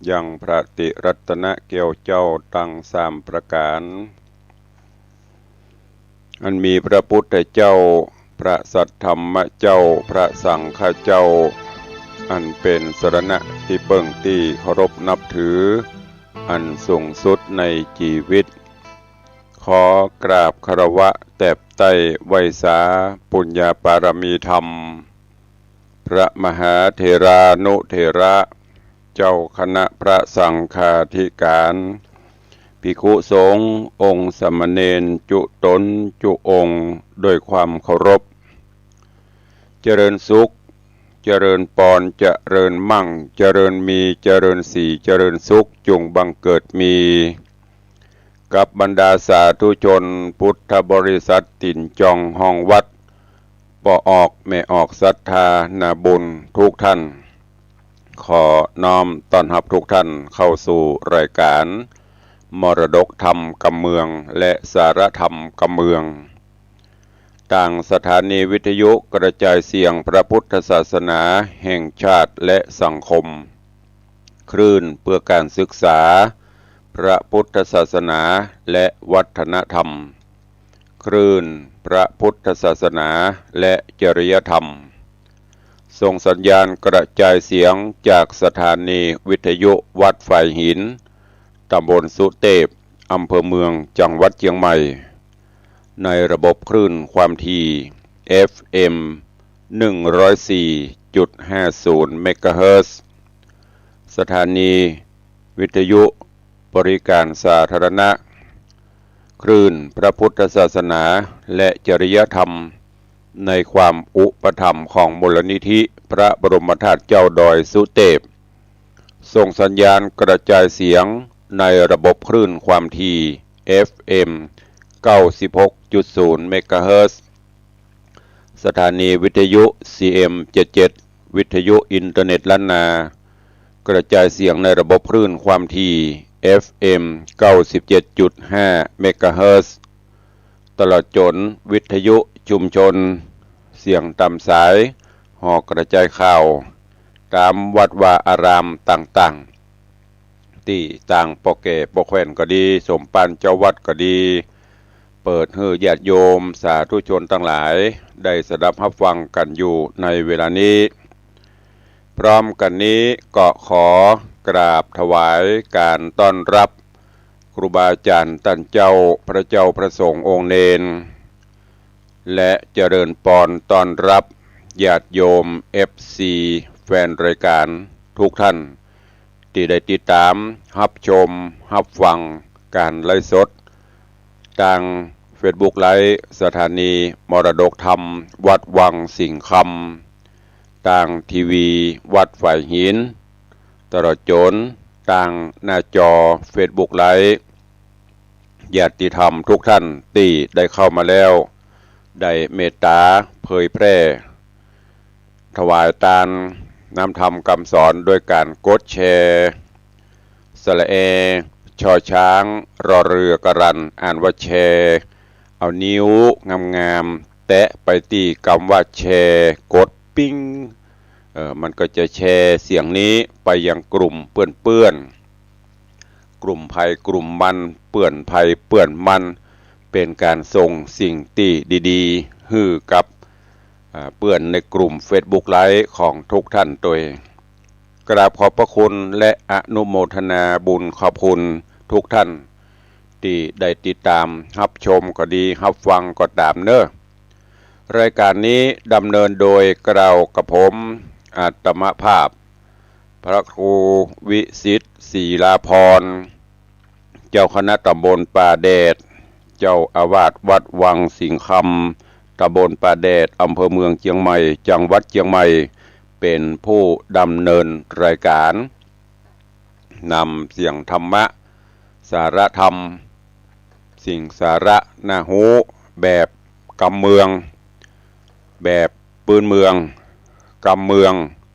ยังพระติรัตนเกี่ยวเจ้าตั้งสามประการอันมีพระพุทธเจ้าพระสัทธรรมเจ้าพระสังฆเจ้าอันเป็นสรณะที่เบิ่งที่เคารพนับถืออันสูงสุดในชีวิตขอกราบคารวะแตบไต้ไวสาปุญญาปารมีธรรมพระมหาเถรานุเถระเจ้าคณะพระสังฆาธิการภิกขุสงฆ์องค์สามเณรจุตนจุองค์ด้วยความเคารพเจริญสุขเจริญปอนเจริญมั่งเจริญมีเจริญสีเจริญสุขจงบังเกิดมีกับบรรดาสาธุชนพุทธบริษัทติ่นจองห้องวัดปอออกแม่ออกศรัทธานาบุญทุกท่านขอน้อมต้อนรับทุกท่านเข้าสู่รายการมรดกธรรมกำเมืองและสารธรรมกำเมืองต่างสถานีวิทยุกระจายเสียงพระพุทธศาสนาแห่งชาติและสังคมคลื่นเพื่อการศึกษาพระพุทธศาสนาและวัฒนธรรมคลื่นพระพุทธศาสนาและจริยธรรมส่งสัญญาณกระจายเสียงจากสถานีวิทยุวัดฝ่ายหินตำบลสุเทพอำเภอเมืองจังหวัดเชียงใหม่ในระบบคลื่นความถี่ FM 104.50 เมกะเฮิรตซ์สถานีวิทยุบริการสาธารณะคลื่นพระพุทธศาสนาและจริยธรรมในความอุปถัมภ์ของมูลนิธิพระบรมธาตุเจ้าดอยสุเทพส่งสัญญาณกระจายเสียงในระบบคลื่นความถี่ FM 96.0 เมกะเฮิรตซ์สถานีวิทยุ CM 77วิทยุอินเทอร์เน็ตล้านนากระจายเสียงในระบบคลื่นความถี่ FM 97.5 เมกะเฮิรตซ์ตลอดจนวิทยุชุมชนเสียงตามสายหอกกระจายข่าวตามวัดวาอารามต่างๆที่ต่างปอแก่ปอแขวนก็ดีสมปานเจ้าวัดก็ดีเปิดให้ญาติโยมสาธุชนทั้งหลายได้สดับรับฟังกันอยู่ในเวลานี้พร้อมกันนี้ก็ขอกราบถวายการต้อนรับครูบาอาจารย์ท่านเจ้าพระเจ้าพระสงฆ์องค์เนรและเจริญปอนต้อนรับญาติโยม FC แฟนรายการทุกท่านที่ได้ติดตามรับชมรับฟังการไลฟ์สดทาง Facebook ไลฟ์สถานีมรดกธรรมวัดวังสิงห์คำทางทีวีวัดฝ่ายหินตลอดจนทางหน้าจอ Facebook ไลฟ์ญาติธรรมทุกท่านที่ได้เข้ามาแล้วได้เมตตาเผยแพร่ถวายทานนำธรรมคำสอนโดยการกดแชร์สระเอชอช้างรอเรือกรันอ่านว่าแชร์เอานิ้วงามๆแตะไปที่คำว่าแชร์กดปิ้งมันก็จะแชร์เสียงนี้ไปยังกลุ่มเพื่อนๆกลุ่มภัยกลุ่มมันเปื่อนภัยเปื่อนมันเป็นการส่งสิ่งที่ดีๆให้กับเพื่อนในกลุ่ม Facebook ไลฟ์ของทุกท่านโดยกราบขอบพระคุณและอนุโมทนาบุญขอบคุณทุกท่านที่ได้ติดตามรับชมก็ดีรับฟังก็ตามเนอะรายการนี้ดำเนินโดยกล่าวกับผมอาตมภาพพระครูวิสิทธิ์ศรีลาภรณ์เจ้าคณะตำบลป่าแดดเจ้าอาวาสวัดวังสิงห์คำตำบลป่าแดดอำเภอเมืองเชียงใหม่จังหวัดเชียงใหม่เป็นผู้ดำเนินรายการนำเสียงธรรมะสาระธรรมสิ่งสาระน่าหูแบบกำเมืองแบบปืนเมืองกำเมือง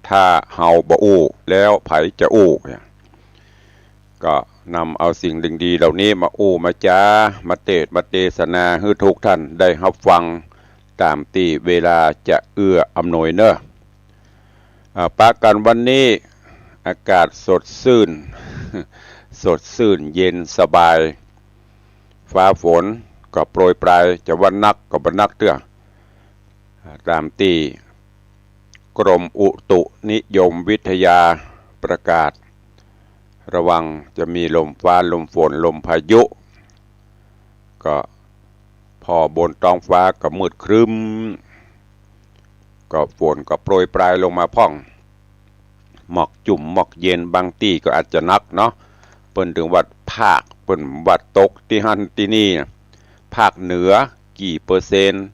ถ้าเฮาบ่อู้แล้วไผจะอู้ก็นำเอาสิ่งดีๆเหล่านี้มาอู้มาจ้ามาเทศนาให้ทุกท่านได้รับฟังตามที่เวลาจะเอื้ออำนวยเนอะปากันวันนี้ อากาศสดชื่น สดชื่นเย็นสบายฟ้าฝนก็โปรยปลายจะวันนักก็บ่นักเตื้อตามที่กรมอุตุนิยมวิทยาประกาศระวังจะมีลมฟ้าลมฝนลมพายุก็พอบนท้องฟ้าก็มืดครึ้มก็ฝนก็โปรยปลายลงมาพ่องหมอกจุ่มหมอกเย็นบางที่ก็อาจจะนักเนาะเปิ้นถึงวัดภาคเปิ้นวัดตกที่หันที่นี่ภาคเหนือกี่เปอร์เซ็นต์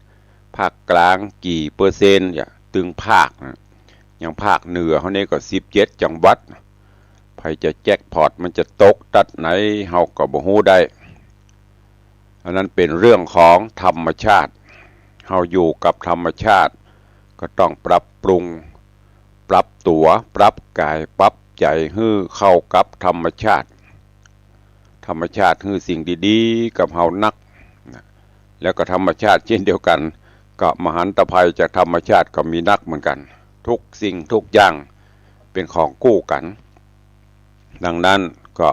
ภาคกลางกี่เปอร์เซ็นต์ตึงภาคอย่างภาคเหนือเขาเนี่ยก็17จังหวัดไผจะแจ็คพอตมันจะตกตัดไหนเฮาก็บ่ฮู้ได้อันนั้นเป็นเรื่องของธรรมชาติเฮาอยู่กับธรรมชาติก็ต้องปรับปรุงปรับตัวปรับกายปรับใจให้เข้ากับธรรมชาติธรรมชาติคือสิ่งดีๆกับเฮานักแล้วก็ธรรมชาติเช่นเดียวกันก็มหันตภัยจากธรรมชาติก็มีนักเหมือนกันทุกสิ่งทุกอย่างเป็นของคู่กันดังนั้นก็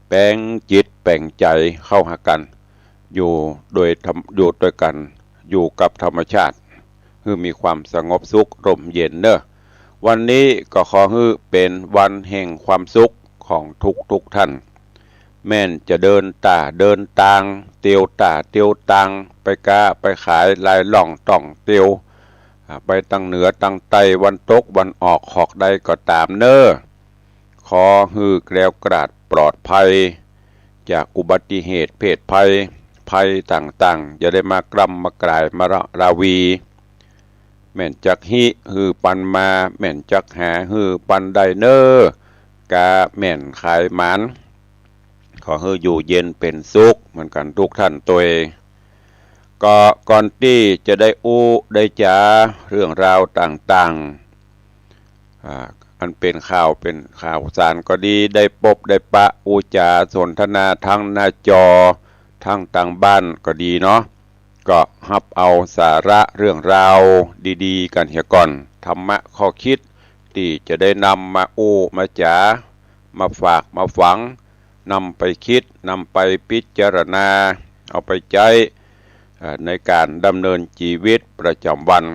แปลงจิตแปลงใจเข้าหากันอยู่โดยกันอยู่กับธรรมชาติคือมีความสงบสุขร่มเย็นเนอะวันนี้ก็ขอให้เป็นวันแห่งความสุขของทุกท่านแม่นจะเดินตางเตียวตางไปกาไปขายลายล่องต่องเตียวไปตั้งเหนือตั้งใต้วันตกวันออกหอกใดก็ตามเนอะขอให้แกล้วกราดปลอดภัยจากอุบัติเหตุเพศภัยต่างๆอย่าได้มากรำมากลายมาราวีแม่นจักฮิฮือปันมาแม่นจักหาฮือปันไดเนอกาแม่นขายหมันขอให้อยู่เย็นเป็นสุขเหมือนกันทุกท่านตัวเองก็ก่อนที่จะได้ได้จาเรื่องราวต่างๆอันเป็นข่าวสารก็ดีได้พบได้ปะอุจาสนทนาทั้งหน้าจอทั้งต่างบ้านก็ดีเนาะก็รับเอาสาระเรื่องราวดีๆกันเหียก่อนธรรมะข้อคิดที่จะได้นำมามาจามาฝากมาฝังนำไปคิดนำไปพิจารณาเอาไปใช้ในการดำเนินชีวิตประจำวัน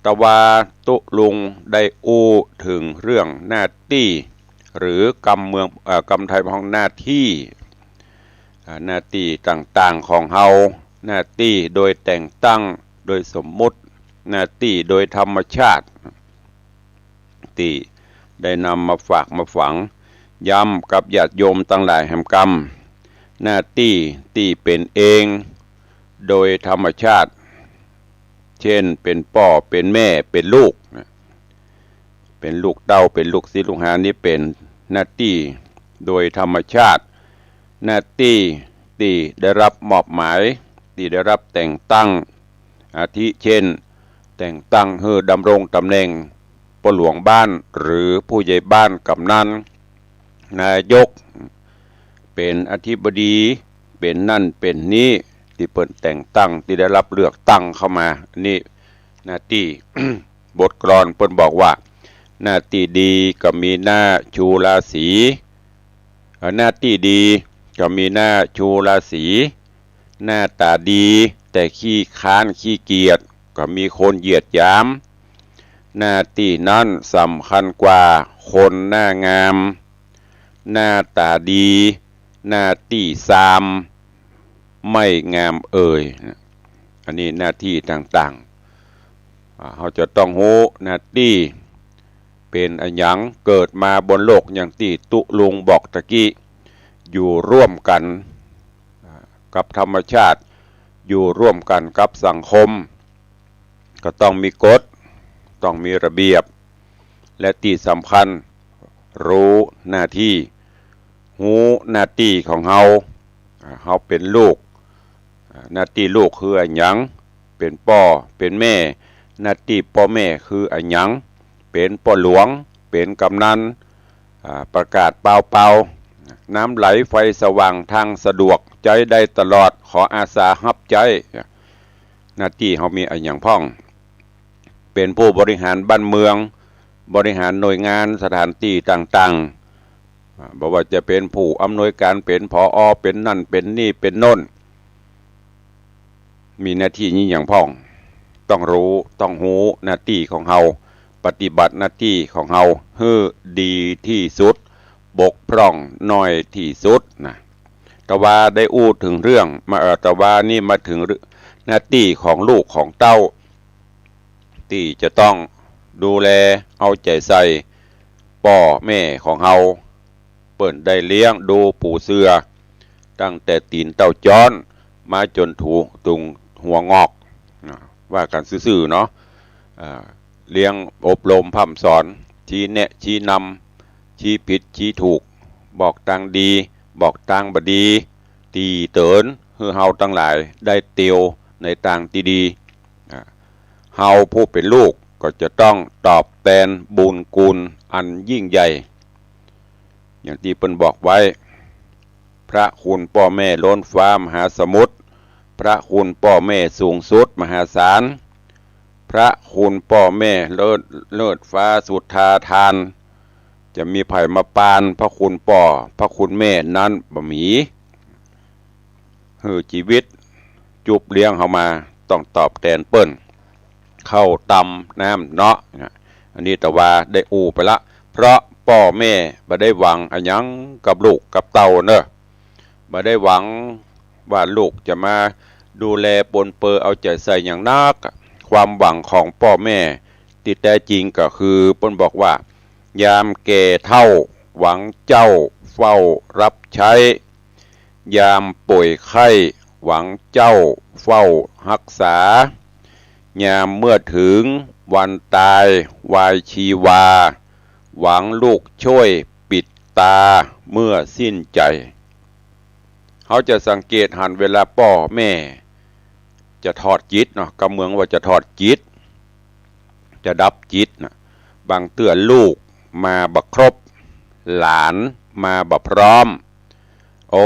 ตะวาตุลุงได้ถึงเรื่องหน้าที่หรือกรรมไทยของหน้าที่ต่างๆของเฮาหน้าที่โดยแต่งตั้งโดยสมมุติหน้าที่โดยธรรมชาติที่ได้นำมาฝากมาฝังย้ำกับญาติโยมตั้งหลายแห่งกรรมหน้าที่เป็นเองโดยธรรมชาติเช่นเป็นพ่อเป็นแม่เป็นลูกเป็นลูกเต้าเป็นลูกศิษย์ลูกหานี่เป็นหน้าที่โดยธรรมชาติหน้าที่ได้รับมอบหมายที่ได้รับแต่งตั้งอาทิเช่นแต่งตั้งให้ดำรงตำแหน่งปหลวงบ้านหรือผู้ใหญ่บ้านกำนันนายกเป็นอธิบดีเป็นนั่นเป็นนี้ที่เปิดแต่งตั้งที่ได้รับเลือกตั้งเข้ามานี่หน้าที่ บทกลอนเปิดบอกว่าหน้าที่ดีก็มีหน้าชูราศีหน้าที่ดีก็มีหน้าชูราศีหน้าตาดีแต่ขี้ค้านขี้เกียจก็มีคนเหยียดหยามหน้าที่นั้นสำคัญกว่าคนหน้างามหน้าตาดีหน้าที่ซามไม่งามอันนี้หน้าที่ต่างๆเขาจะต้องรู้หน้าที่เป็นอันหยังเกิดมาบนโลกอย่างที่ตุลุงบอกตะกี้อยู่ร่วมกันกับธรรมชาติอยู่ร่วมกันกับสังคมก็ต้องมีกฎต้องมีระเบียบและที่สำคัญรู้หน้าที่หูหน้าที่ของเฮาเป็นลูกหน้าที่ลูกคืออันหยังเป็นพ่อเป็นแม่หน้าที่พ่อแม่คืออันหยังเป็นพ่อหลวงเป็นกำนันประกาศเปล่าน้ำไหลไฟสว่างทางสะดวกใจได้ตลอดขออาสารับใจหน้าที่เฮามีอันหยังพ่องเป็นผู้บริหารบ้านเมือง บริหารหน่วยงานสถานที่ต่างๆบอกว่าจะเป็นผู้อำนวยการเป็นผอ.เป็นนั่นเป็นนี่เป็นโน่นมีหน้าที่นี้อย่างพ้องต้องรู้ต้องหูหน้าที่ของเฮาปฏิบัติหน้าที่ของเฮาให้ดีที่สุดบกพร่องน้อยที่สุดนะแต่ว่าได้อู้ถึงเรื่องมาแต่ว่านี่มาถึงหน้าที่ของลูกของเต้าที่จะต้องดูแลเอาใจใส่พ่อแม่ของเฮาเปิ่นได้เลี้ยงดูปู่เสือตั้งแต่ตีนเต้าจ้อนมาจนถูตุงหัวงอกว่ากันซื่อๆเนาะเลี้ยงอบรมพร่ำสอนชี้แนะชี้นำชี้ผิดชี้ถูกบอกทางดีบอกทางบดีตีเตินคือเฮาทั้งหลายได้เตียวในทางที่ดีเฮาผู้เป็นลูกก็จะต้องตอบแทนบุญคุณอันยิ่งใหญ่อย่างที่เพิ่นบอกไว้พระคุณพ่อแม่ล้นฟ้ามหาสมุทรพระคุณพ่อแม่สูงสุดมหาศาลพระคุณพ่อแม่เลิศฟ้าสุดทาทานจะมีไผ่มาปานพระคุณพ่อพระคุณแม่นั้นบ่มีชีวิตจุบเลี้ยงเขามาต้องตอบแทนเปิ้นเข้าตำน้ำเนาะอันนี้แต่ว่าได้อูไปละเพราะพ่อแม่บ่ได้หวังอันยังกับลูกกับเต่าเนอะบ่ได้หวังว่าลูกจะมาดูแลปนเปื้อเอาใจใส่อย่างนักความหวังของพ่อแม่ที่แท้จริงก็คือเปิ้นบอกว่ายามแก่เฒ่าหวังเจ้าเฝ้ารับใช้ยามป่วยไข้หวังเจ้าเฝ้ารักษายามเมื่อถึงวันตายวายชีวาหวังลูกช่วยปิดตาเมื่อสิ้นใจเขาจะสังเกตหันเวลาพ่อแม่จะทอดจิตเนาะกำเมืองว่าจะทอดจิตจะดับจิตนะบางเตือนลูกมาบักครบหลานมาบักพร้อมโอ้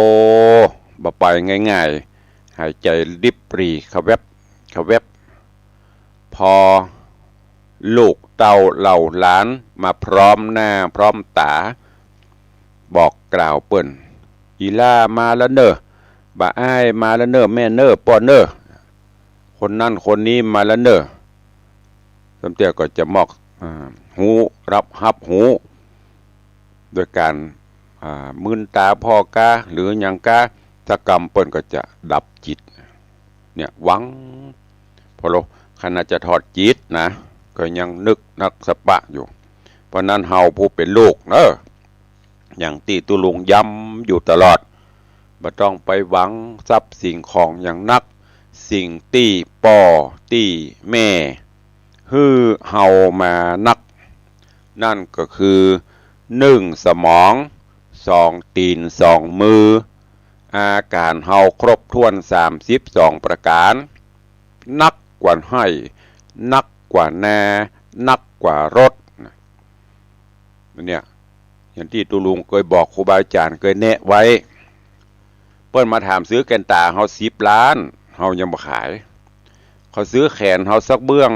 บ่ไปง่ายๆหายใจริบปรีเขาแวบพอลูกเต่าเหล่าหลานมาพร้อมหน้าพร้อมตาบอกกล่าวเปิ้นอีล่ามาแล้วเนอะบ่อ้ายมาแล้วเนอะแม่เนอะป้อเนอะคนนั่นคนนี้มาแล้วเนอะสมเด็จก็จะมอกหูรับหูโดยการมึนตาพอกาหรืออย่างกาสกรรมเปิ้นก็จะดับจิตเนี่ยหวังพอเราขณะจะถอดจิตนะก็ยังนึกนักสปะอยู่เพราะนั้นเฮาผู้เป็นลูกอย่างที่ตุลุงย้ำอยู่ตลอดบ่ต้องไปหวังทรัพย์สิ่งของอย่างนักสิ่งที่ป่อที่แม่ฮือเฮามานักนั่นก็คือ1สมอง2ตีน2มืออาการเฮาครบถ้วน32ประการนักกว่าให้นักกว่านานักกว่ารถเนี่ยอย่างที่ตุลุงเคยบอกครูบาอาจารย์เคยแนะไว้เปิ้นมาถามซื้อแกนตาเฮา10 ล้านเฮายังบ่ขายเขาซื้อแขนเฮาสักเบื้อง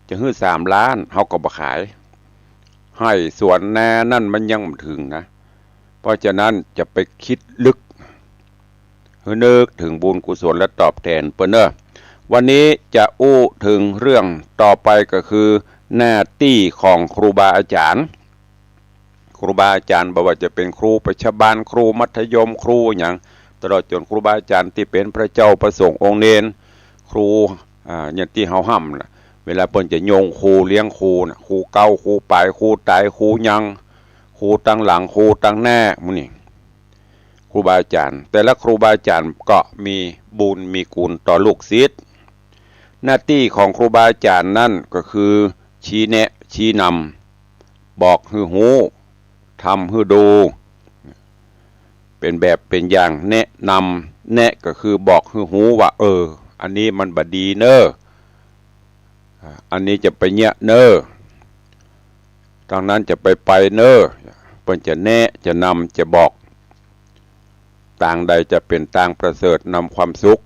จะฮื้อ3 ล้านเฮาก็บ่ขายให้ส่วนนานั่นมันยังบ่ถึงนะเพราะฉะนั้นจะไปคิดลึกนึกถึงบุญกุศลและตอบแทนเปิ้นเด้อวันนี้จะอู้ถึงเรื่องต่อไปก็คือหน้าที่ของครูบาอาจารย์ครูบาอาจารย์บ่ว่าจะเป็นครูประชาบาลครูมัธยมครูอย่างตลอดจนครูบาอาจารย์ที่เป็นพระเจ้าประสงค์องค์เนรครูอย่างที่เฮาห้ำนะเวลาเปิ้นจะโยงครูเลี้ยงครูนะครูเก่าครูปลายครูตายครูยังครูตั้งหลังครูตั้งหน้ามื้อนี้ครูบาอาจารย์แต่ละครูบาอาจารย์ก็มีบุญมีกุลต่อลูกศิษย์หน้าที่ของครูบาอาจารย์นั่นก็คือชี้แนะชี้นำบอกให้หูทำให้ดูเป็นแบบเป็นอย่างแนะนำแนะก็คือบอกให้หูว่าอันนี้มันบดีเนอะอันนี้จะไปเนี้ยเนอะทางนั้นจะไปเนอะเพิ่นจะแนะจะนำจะบอกต่างใดจะเป็นต่างประเสริฐนำความสุข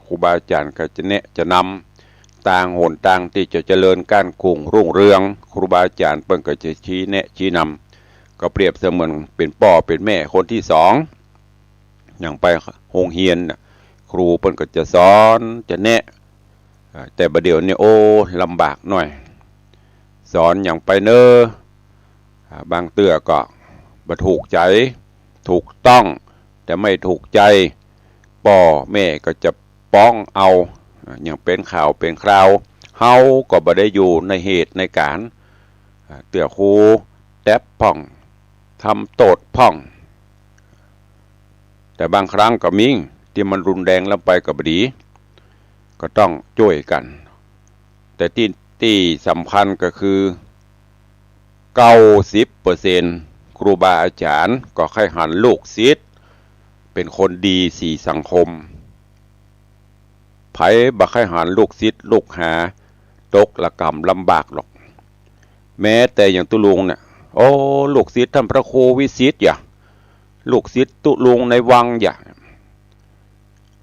ครูบาอาจารย์ก็จะแนะจะนำ ต่างหนต่างที่จะเจริญก้านกุ้งรุ่งเรืองครูบาอาจารย์เปิ้นก็จะชี้แนะชี้นำก็เปรียบเสมือนเป็นพ่อเป็นแม่คนที่สองอย่างไปโรงเรียนครูเปิ้นก็จะสอนจะแนะแต่ประเดี๋ยวนี้โอ้ลำบากหน่อยสอนอย่างไปเนอบางเตื้อก็บ่ถูกใจถูกต้องแต่ไม่ถูกใจพ่อแม่ก็จะป้องเอาอย่างเป็นข่าวเป็นคราวเฮาก็บ่ได้อยู่ในเหตุในการเตื้อครูแตบพ่องทำโตดพ่องแต่บางครั้งก็มิ่งที่มันรุนแรงแล้วไปก็บ่ดีก็ต้องช่วยกันแต่ที่สำคัญก็คือ90%ครูบาอาจารย์ก็ให้หันลูกศิษย์เป็นคนดีสี่สังคมไผบ่ให้หันลูกศิษย์ลูกหาตกละกรรมลำบากหรอกแม้แต่อย่างตุลุงเนี่ยโอ้ลูกศิษย์ท่านพระครูวิสิตอย่าลูกศิษย์ตุลุงในวังอย่า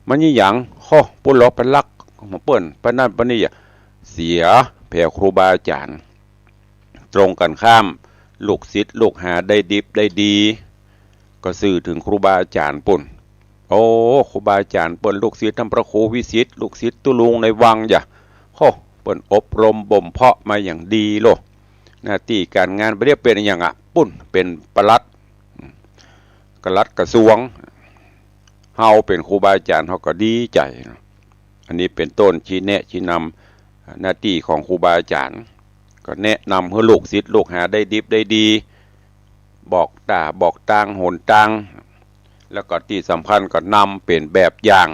มันยี่หยังข้อปุหลอกเป็นลักมาเปิ้นปะนั่นปะนี่อย่าเสียแผ่ครูบาอาจารย์ตรงกันข้ามลูกศิษย์ลูกหาได้ดิบได้ดีก็สื่อถึงครูบาอาจารย์ปุ่นโอ้ครูบาอาจารย์เปิ้นลูกศิษย์ท่านพระครูวิสิตลูกศิษย์ตุลุงในวังอย่าโอ้เปิ้นอบรมบ่มเพาะมาอย่างดีโลหน้าที่การงานบ่ได้เป็นอย่างปุ่นเป็นปลัดกระทรวงเฮาเป็นครูบาอาจารย์เฮาก็ดีใจอันนี้เป็นต้นชี้แนะชี้นำหน้าที่ของครูบาอาจารย์ก็แนะนำให้ลูกศิษย์ลูกหาได้ดิบได้ดีบอกต่างหนต่างแล้วก็ที่สำคัญก็นำเป็นแบบอย่าง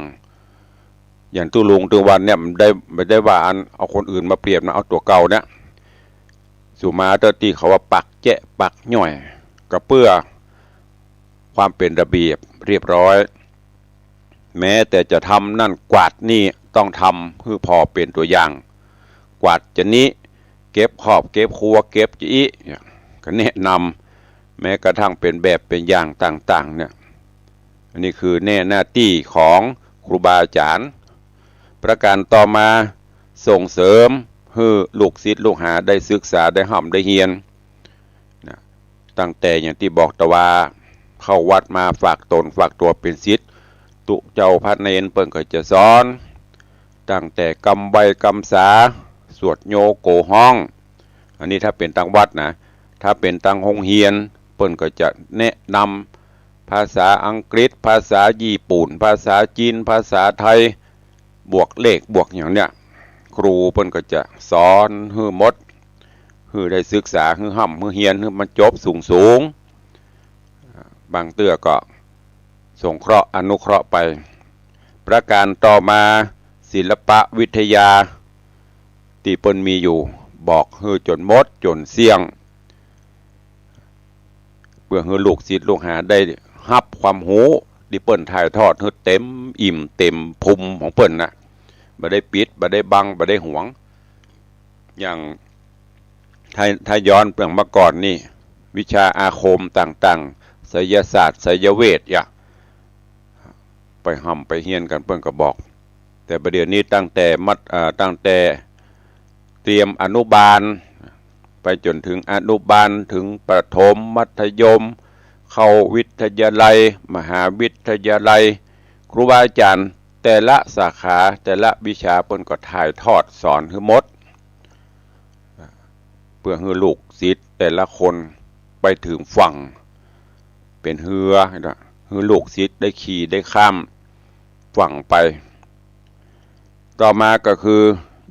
ตุลุงตุวันเนี่ยมันไม่ได้ว่าเอาคนอื่นมาเปรียบนะเอาตัวเก่าเนี่ยสุมาเตอร์ที่เขาว่าปักแจะปักหน่อยก็เพื่อความเป็นระเบียบเรียบร้อยแม้แต่จะทำนั่นกวาดนี่ต้องทำเพื่อพอเป็นตัวอย่างกวาดจะนี้เก็บขอบเก็บครัวเก็บจีก็แนะนำแม้กระทั่งเป็นแบบเป็นอย่างต่างๆเนี่ยอันนี้คือแน่หน้าที่ของครูบาอาจารย์ประการต่อมาส่งเสริมให้ลูกศิษย์ลูกหาได้ศึกษาได้ห่ำได้เรียนนะตั้งแต่อย่างที่บอกตะว่าเข้าวัดมาฝากตนฝากตัวเป็นศิษย์ตุเจ้าพระเนรเปิ้นก็จะสอนตั้งแต่กำใบกำสาสวดโยโกห้องอันนี้ถ้าเป็นตังวัดนะถ้าเป็นตังโรงเรียนเปิ้นก็จะแนะนำภาษาอังกฤษภาษาญี่ปุ่นภาษาจีนภาษาไทยบวกเลขบวกอย่างเนี้ยครูเปิ้นก็จะสอนให้หมดให้ได้ศึกษาให้ห่ำให้เรียนให้มันจบสูงบางเตื้อก็สงเคราะห์อนุเคราะห์ไปประการต่อมาศิลปะวิทยาที่เปิ้นมีอยู่บอกให้จนหมดจนเสี่ยงเพื่อให้ลูกศิษย์ลูกหาได้รับความรู้ที่เปิ้นถ่ายทอดให้เต็มอิ่มเต็มภูมิของเปิ้นนะบ่ได้ปิดบ่ได้บังบ่ได้หวงอย่างถ้าย้อนเรื่องมาก่อนนี่วิชาอาคมต่างๆไสยศาสตร์ไสยเวทไปห่ำไปเฮียนกันเปิ้นก็บอกแต่ประเดี๋ยวนี้ตั้งแต่เตรียมอนุบาลไปจนถึงอนุบาลถึงประถมมัธยมเข้าวิทยาลัยมหาวิทยาลัยครูบาอาจารย์แต่ละสาขาแต่ละวิชาเปิ้นก็ถ่ายทอดสอนให้หมดเพื่อให้ลูกศิษย์แต่ละคนไปถึงฝั่งเป็นเรือให้ลูกศิษย์ได้ขี่ได้ข้ามฝั่งไปต่อมาก็คือ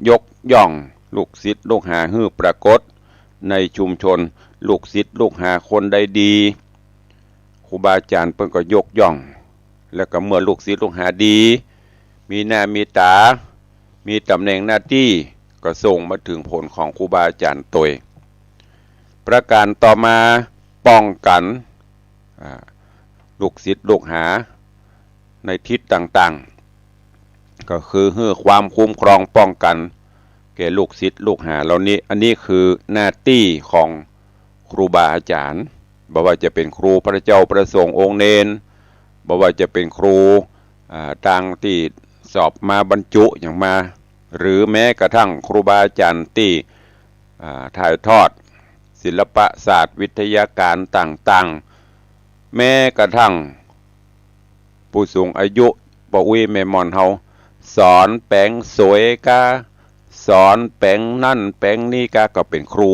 ยกย่องลูกศิษย์ลูกหาให้ปรากฏในชุมชนลูกศิษย์ลูกหาคนใดดีครูบาอาจารย์เพิ่นก็ยกย่องแล้วก็เมื่อลูกศิษย์ลูกหาดีมีหน้ามีตามีตำแหน่งหน้าที่ก็ส่งมาถึงผลของครูบาอาจารย์ตัวประการต่อมาป้องกันลูกศิษย์ลูกหาในทิศต่างๆก็คือให้ความคุ้มครองป้องกันแก่ลูกศิษย์ลูกหาเหล่านี้อันนี้คือหน้าที่ของครูบาอาจารย์บ่ว่าจะเป็นครูพระเจ้าประสงค์องค์เนรบ่ว่าจะเป็นครูทางที่สอบมาบรรจุอย่างมา หรือแม้กระทั่งครูบาอาจารย์ที่ถ่ายทอดศิลปศาสตร์วิทยาการต่างๆแม้กระทั่งผู้สูงอายุปอุ้ยแม่มอนเฮาสอนแปลงสวยกาสอนแปลงนั่นแปลงนี่ก็เป็นครู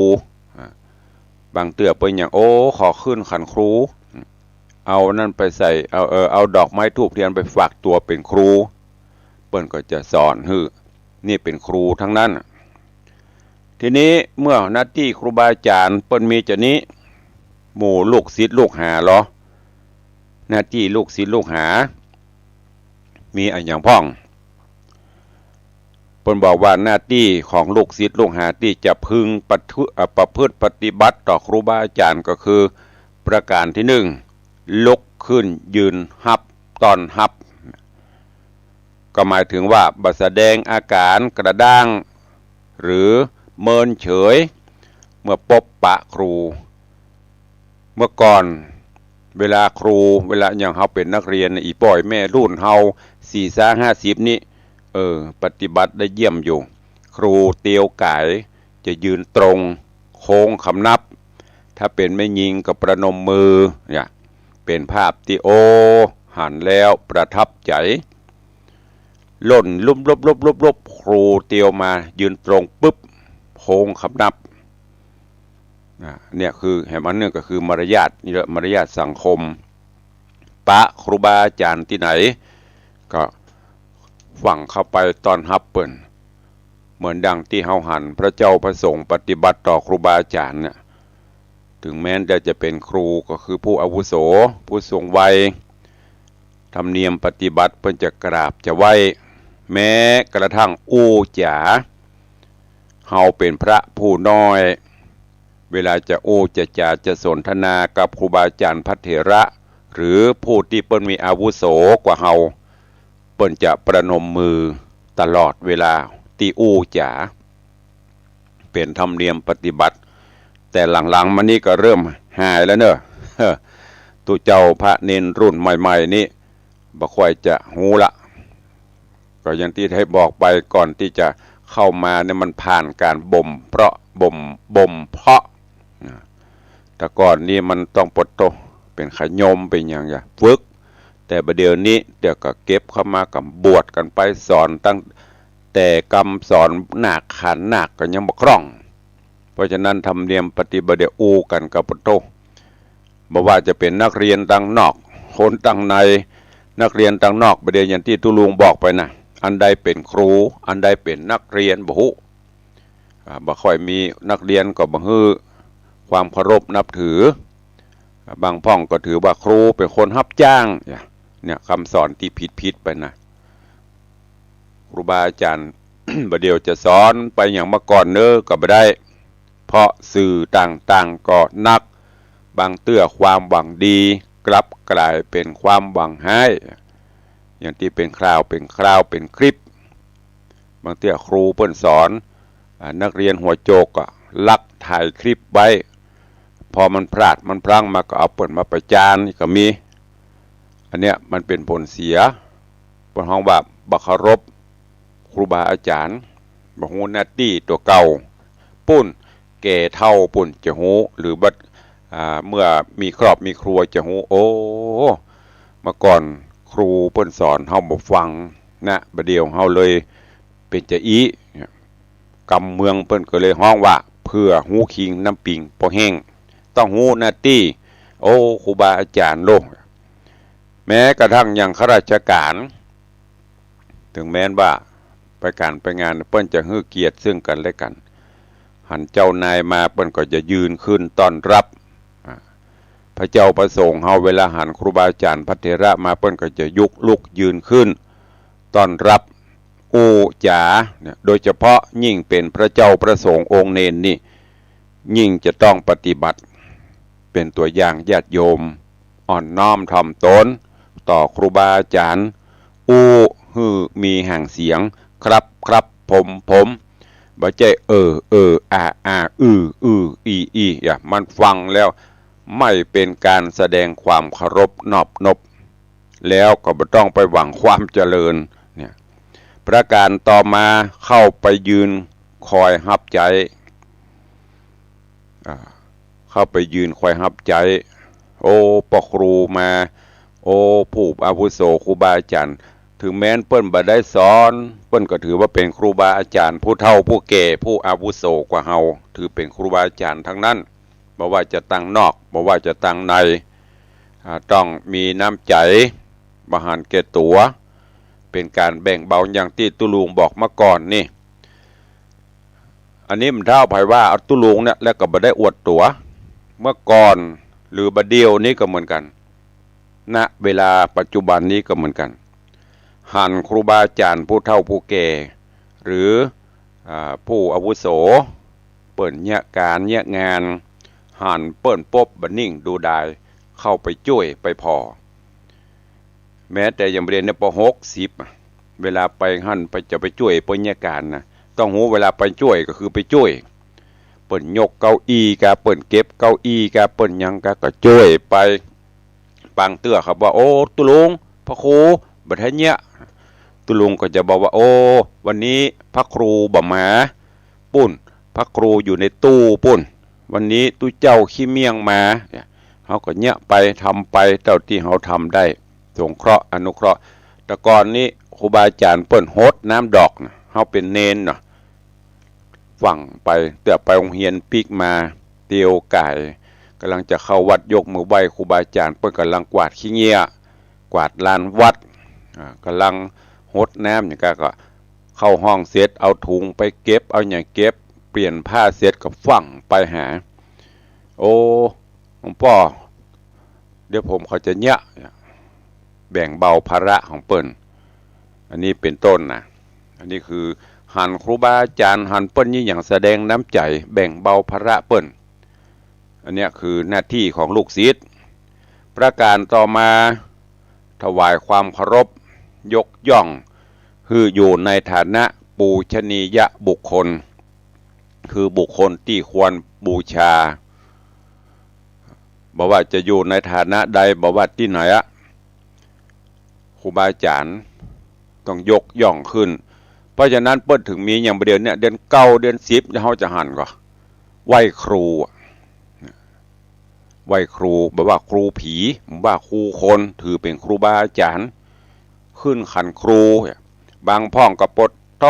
บางเตือเป็นอย่างโอ้ขอขึ้นขันครูเอานั่นไปใส่เอาดอกไม้ธูปเทียนไปฝากตัวเป็นครูเปิ้นก็จะสอนนี่เป็นครูทั้งนั้นทีนี้เมื่อหน้าที่ครูบาอาจารย์เปิ้นมีจะนี้หมู่ลูกศิษย์ลูกหาเหรอหน้าที่ลูกศิษย์ลูกหามีอะไรอย่างพ้องเปิ้นบอกว่าหน้าที่ของลูกศิษย์ลูกหาที่จะพึงประพฤติปฏิบัติต่อครูบาอาจารย์ก็คือประการที่หนึ่งลุกขึ้นยืนฮับตอนฮับก็หมายถึงว่าบัแสดงอาการกระด้างหรือเมินเฉยเมื่อพบปะครูเมื่อก่อนเวลาครูเวลาอย่างเฮาเป็นนักเรียนอีป่อยแม่รุ่นเฮา40-50นี่ปฏิบัติได้เยี่ยมอยู่ครูเตียวไก่จะยืนตรงโค้งคำนับถ้าเป็นแม่ยิงก็ประนมมือเนี่ยเป็นภาพที่โอหันแล้วประทับใจล่นลบครูเตียวมายืนตรงปุ๊บโค้งคำนับเนี่ยคือแห่งมันเนี่ยก็คือมารยาทนี่แหละมารยาทสังคมปะครูบาอาจารย์ที่ไหนก็ฝังเข้าไปตอนฮับเปิ่นเหมือนดังที่เฮาหันพระเจ้าพระสงฆ์ปฏิบัติต่อครูบาอาจารย์เนี่ยถึงแม้จะเป็นครูก็คือผู้อาวุโสผู้ทรงวัยธรรมเนียมปฏิบัติเพิ่นจะกราบจะไหว้แม้กระทั่งอู้จ๋าเฮาเป็นพระผู้น้อยเวลาจะโอ้จะสนทนากับครูบาอาจารย์พระเถระหรือผู้ที่เปิ้นมีอาวุโสกว่าเฮาเปิ้นจะประนมมือตลอดเวลาตีอู้จ๋าเป็นธรรมเนียมปฏิบัติแต่หลังๆมานี่ก็เริ่มหายแล้วเนอะตุเจ้าพระเนนรุ่นใหม่ๆนี่บ่ค่อยจะหูละก็อย่างที่ให้บอกไปก่อนที่จะเข้ามาเนี่ยมันผ่านการบ่มเพาะแต่ก่อนนี่มันต้องปดโตเป็นขยมเป็นอย่างฝึกแต่ประเดี๋ยวนี้เดี๋ยวก็เก็บเข้ามากับบวชกันไปสอนตั้งแต่กรรมสอนหนักขันหนักก็ยังบ่คล่องเพราะฉะนั้นธรรมเนียมปฏิบัติอูกันกับปดโตบ่ว่าจะเป็นนักเรียนต่างนอกคนต่างในนักเรียนต่างนอกประเดี๋ยวอย่างที่ตุลุงบอกไปนะอันใดเป็นครูอันใดเป็นนักเรียนบ่ฮู้บ่ค่อยมีนักเรียนก็บ่ฮื้อความเคารพนับถือบางพ่องก็ถือว่าครูเป็นคนรับจ้างเนี่ยคำสอนที่ผิดไปนะครูบาอาจารย์ ประเดี๋ยวจะสอนไปอย่างเมื่อก่อนเนอก็บ่ได้เพราะสื่อต่างๆก็นักบางเตื้อความหวังดีกลับกลายเป็นความหวังให้อย่างที่เป็นคราวเป็นคลิปบางเตื้อครูเปิ้นสอนนักเรียนหัวโจกก็ลักถ่ายคลิปไว้พอมันพลาดมันพลั้งมาก็เอาเปิดมาประจานนี่ก็มีอันเนี้ยมันเป็นผลเสียบนห้องแบบบักเคารพครูบาอาจารย์บ่ฮู้หน้าที่ตัวเก่าปุ้นแก่เท่าปุ้นจะฮู้หรือบัดเมื่อมีครอบมีครัวจะฮู้โอ้เมื่อก่อนครูเปิ้นสอนเฮาบ่ฟังนะบัดเดียวเฮาเลยเป็นจะอีกำเมืองเปิ้นก็เลยฮ้องว่าเพื่อหูคิงน้ำปิงพอแห้งต้องหูหน้าที่โอ้ครูบาอาจารย์โลกแม้กระทั่งอย่างข้าราชการถึงแม้นว่าไปการไปงานเปิ้นจะฮื้อเกียรติซึ่งกันและกันหันเจ้านายมาเปิ้นก็จะยืนขึ้นต้อนรับพระเจ้าประสงค์เฮาเวลาหันครูบาอาจารย์พระเถระมาเปิ้นก็จะลุกยืนขึ้นต้อนรับอูจ๋าเนี่ยโดยเฉพาะยิ่งเป็นพระเจ้าประสงค์องค์เนนนี่ยิ่งจะต้องปฏิบัติเป็นตัวอย่างญาติโยมอ่อนน้อมถ่อมตนต่อครูบาอาจารย์อูฮือมีห่างเสียงครับผมบ่ใจอีมันฟังแล้วไม่เป็นการแสดงความเคารพนอบนบแล้วก็บ่ต้องไปหวังความเจริญเนี่ย ประการต่อมาเข้าไปยืนคอยฮับใจเข้าไปยืนคอยฮับใจโอ้ปครูมาโอ้ผู้อาวุโสครูบาอาจารย์ถึงแม้นเปิ้นบ่ได้สอนเปิ้นก็ถือว่าเป็นครูบาอาจารย์ผู้เฒ่าผู้แก่ผู้อาวุโสกว่าเฮาถือเป็นครูบาอาจารย์ทั้งนั้นบ่ว่าจะตั้งนอกบ่ว่าจะตั้งในต้องมีน้ำใจบ่หันแก่ตัวเป็นการแบ่งเบาอย่างที่ตุลุงบอกมาก่อนนี่อันนี้มันเท่าไผว่าเอาตุลุงเนี่ยแล้วก็บ่ได้อวดตัวเมื่อก่อนหรือบัดเดียวนี้ก็เหมือนกันณเวลาปัจจุบันนี้ก็เหมือนกันหันครูบาอาจารย์ผู้เฒ่าผู้แก่หรือผู้อาวุโสเปิ่นเนี่ยการเนี่ยงานหันเปิ่นปบบันนิ่งดูได้เข้าไปช่วยไปพอแม้แต่ยังเรียนในป .60 เวลาไปหันไปจะไปช่วยเปิ่นเนี่ยการนะต้องรู้เวลาไปช่วยก็คือไปช่วยเปิ่นยกเก้าอี้กะเปิ่นเก็บเก้าอี้กะเปิ่นยังกะก็ช่วยไปปางเตื้อครับว่าโอ้ตุลุงพระครูบัดเนี้ยตุลุงก็จะบอกว่าโอ้วันนี้พระครูบ่มาปุ้นพระครูอยู่ในตู้ปุ้นวันนี้ตู้เจ้าขี้เมียงมาเขาก็เนี้ยไปทำไปเท่าที่เขาทำได้สงเคราะห์อนุเคราะห์แต่ก่อนนี้ครูบาอาจารย์เปิ้นโฮดน้ำดอกนะเขาเป็นเนนเนาะฝั่งไปแต่ไปโรงเรียนปิกมาเตียวไก่กำลังจะเข้าวัดยกมือไหว้ครูบาอาจารย์เปิ้นกำลังกวาดขี้เงี้ยกวาดลานวัดกำลังหดน้ำอย่างก็เข้าห้องเสร็จเอาถุงไปเก็บเอาอย่างเก็บเปลี่ยนผ้าเสร็จก็ฝั่งไปหาโอ้หลวงพ่อเดี๋ยวผมเขาจะเนี้ยแบ่งเบาภาระของเปิ้นอันนี้เป็นต้นนะอันนี้คือหันครูบาอาจารย์หันเปิ้นนี่อย่างแสดงน้ำใจแบ่งเบาภาระเปิ้นอันนี้คือหน้าที่ของลูกศิษย์ประการต่อมาถวายความเคารพยกย่องคืออยู่ในฐานะปูชนียบุคคลคือบุคคลที่ควรบูชาบอกว่าจะอยู่ในฐานะใดบอกว่าที่ไหนอะครูบาอาจารย์ต้องยกย่องขึ้นเพราะฉะนั้นเปิ้ลถึงมีอย่างเดือนเนี่ยเดือนเก้าเดือน10เขาจะหันก่อนไหว้ครูไหว้ครูบอกว่าครูผีว่าครูคนถือเป็นครูบาอาจารย์ขึ้นขันครูบางพ่องกับปดโต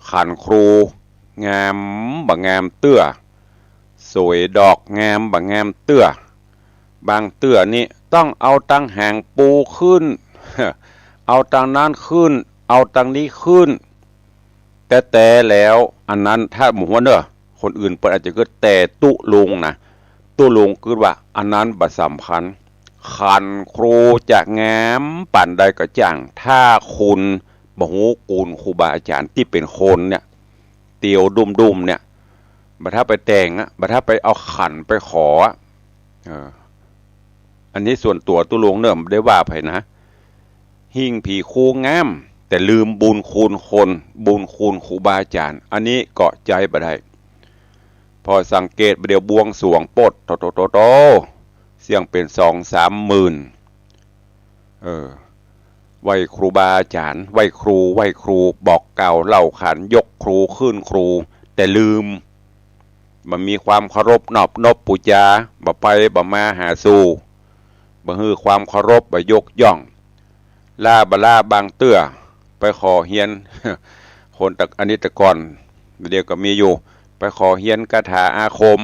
ขันครูงามบ่งามเตื้อสวยดอกงามบ่งามเตื้อบางเตื้อนี่ต้องเอาตังแหงปูขึ้นเอาตังนั้นขึ้นเอาตังนี้ขึ้นแต่แล้วอันนั้นถ้าหมู่ว่าเนอะคนอื่นเปิดอาจจะเกิดแต่ตุลุงนะตุลุงคือว่าอันนั้นบัดสำคัญขันครูจะแง้มปั่นใดก็จ่างถ้าคุณบ่ฮู้กูลครูบาอาจารย์ที่เป็นคนเนี่ยเตียวดุมๆเนี่ยบัดถ้าไปแต่งอะบัดถ้าไปเอาขันไปขออันนี้ส่วนตัวตุลุงเนิ่มได้ว่าไผนะหิ่งผีครูงามแต่ลืมบุญคุณคนบุญคุณครูบาอาจารย์อันนี้เกาะใจบ่ได้พอสังเกตเดี๋ยวบวงสรวงปดโตเสียงเป็น2-3 หมื่นไหวครูบาอาจารย์ไหวครูบอกเก่าเล่าขานยกครูขึ้นครูแต่ลืมมันมีความเคารพนอบนบปูจาบ่ไปบ่มาหาสู่บ่ฮือความเคารพบ่ยกย่องล่าบางเตื้อไปขอเฮียนคนตะอันนี้ตะก่อนเดียวก็มีอยู่ไปขอเฮียนคาถาอาคม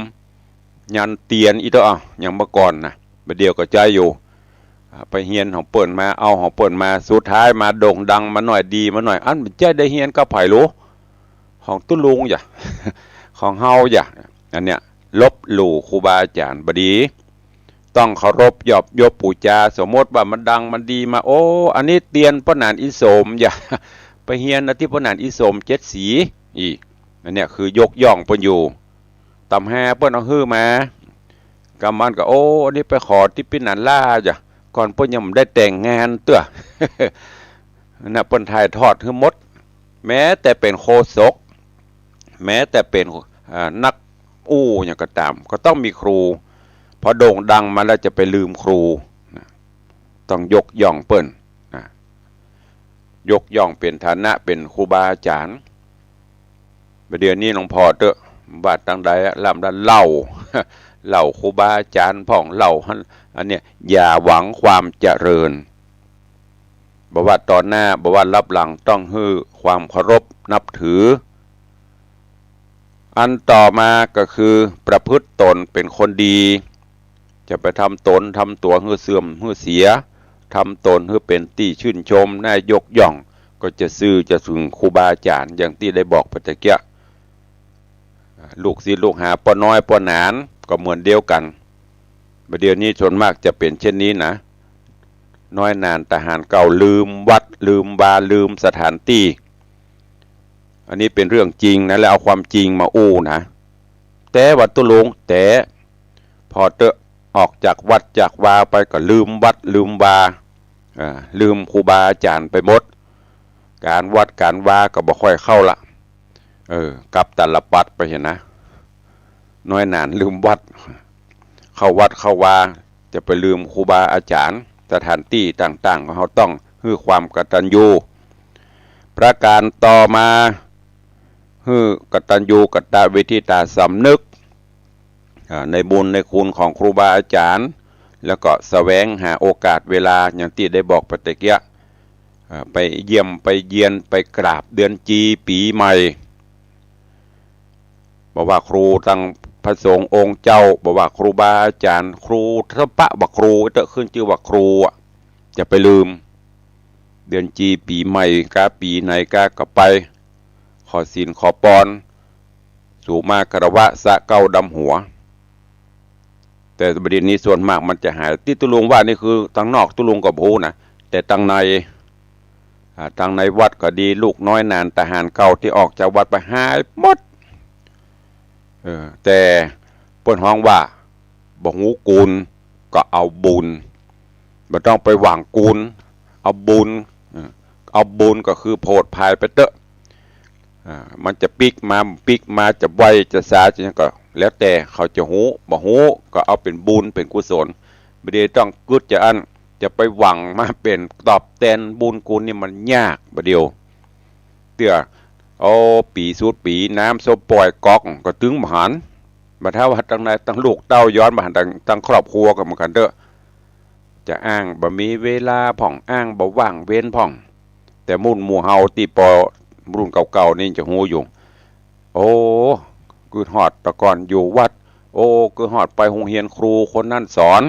ยันเตียนอีตัวอย่างเมื่อก่อนนะเดียวก็ใจอยู่ไปเฮียนของเปิ่นมาเอาของเปิ่นมาสุดท้ายมาโด่งดังมาหน่อยดีมาหน่อยอันใจได้เฮียนก็ไผ่รู้ของตุ้ลุงอย่าของเฮาอย่าอันเนี้ยลบหลู่ครูบาอาจารย์บดีต้องเคารพยอบยบปูจาสมมติว่ามันดังมันดีมาโอ้อันนี้เตียนพระนานอิโสมอย่าไปเฮียนที่พระนานอิโสม7 สีอีกอันเนี้ยคือยกย่องเปิ้นอยู่ตำแห่เปิ้นเอาฮื้อมากำมันก็โอ้อันนี้ไปขอที่ปินันล่าจ้ะก่อนเปิ้นยังได้แต่งงานเตื้อน่ะเปิ้นถ่ายทอดให้หมดแม้แต่เป็นโคศกแม้แต่เป็นนักอย่างก็ตามก็ต้องมีครูพอโด่งดังมาแล้วจะไปลืมครูต้องยกย่องเปิ้นนะ ยกย่องเป็นฐานะเป็นครูบาอาจารย์ประเดี๋ยวนี้หลวงพ่อเตอะบาดตั้งใดลำดันเล่า เล่าครูบาอาจารย์พ่องเล่าอันเนี้ยอย่าหวังความเจริญบอกว่าตอนหน้าบอกว่ารับหลังต้องให้ความเคารพนับถืออันต่อมาก็คือประพฤติตนเป็นคนดีจะไปทำตนทำตัวให้เสื่อมให้เสียทำตนให้เป็นที่ชื่นชมน่ายกย่องก็จะซื่อจะถึงครูบาอาจารย์อย่างที่ได้บอกไปตะเกียลูกศิษย์ลูกหาปอน้อยปอหนานก็เหมือนเดียวกันประเดี๋ยวนี้ส่วนมากจะเป็นเช่นนี้นะน้อยนานทหารเก่าลืมวัดลืมบาลืมสถานที่อันนี้เป็นเรื่องจริงนะแล้วเอาความจริงมาอู้นะแต่วัดตุลงแต่พอเตอะออกจากวัดจากวาไปก็ลืมวัดลืมวาลืมครูบาอาจารย์ไปหมดการวัดการวาก็บ่ค่อยเข้าละกับตลปัดไปเห็นนะน้อยนานลืมวัดเข้าวัดเข้าวาจะไปลืมครูบาอาจารย์สถานที่ต่างๆเขาต้องให้ความกตัญญูประการต่อมาให้กตัญญูกตเวทิตาสำนึกในบุญในคุณของครูบาอาจารย์แล้วก็แสวงหาโอกาสเวลาอย่างที่ได้บอกไปตะเกียไปเยี่ยมไปเยียนไปกราบเดือนจีปีใหม่บอกว่าครูตั้งพระสงฆ์องค์เจ้าบอกว่าครูบาอาจารย์ครูทปะบอกครูจะขึ้นชื่อว่าครูจะไปลืมเดือนจีปีใหม่กาปีไหนกาก็ไปขอศีลขอปอนสู่มากระวะสะเก้าดำหัวแต่ประเด็นนี้ส่วนมากมันจะหายที่ตุลุงว่านี่คือตั้งนอกตุลุงกับผู้นะแต่ตั้งในวัดก็ดีลูกน้อยนานทหารเก่าที่ออกจากวัดไปหายหมดแต่เปิ้นฮ้องว่าบ่ฮู้กูลก็เอาบุญบ่ต้องไปหวังกูลเอาบุญก็คือโพดภายไปเตอะมันจะปิกมาจะไวจะสาจะก็แล้วแต่เขาจะฮู้บ่ฮู้ก็เอาเป็นบุญเป็นกุศลบ่ได้ต้องกึดจะไปหวังมาเป็นตอบแทนบุญกุลนี่มันยากบ่เดียวเตื้อปีสูดปีน้ำโซปล่อยก๊อกก็ถึงมหันมาถ้าว่าตั้งในตั้งลูกเต้าย้อนมาหันตั้งครอบครัวกันเหมือนกันเด้อจะอ้างบ่มีเวลาพ่องอ้างบ่ว่างเว้นพ่องแต่มุ่นหมู่เฮาตีปอรุ่นเก่าๆนี่จะฮู้อยู่คือหอดตะก่อนอยู่วัดคือหอดไปโรงเรียนครูคนนั่นสอน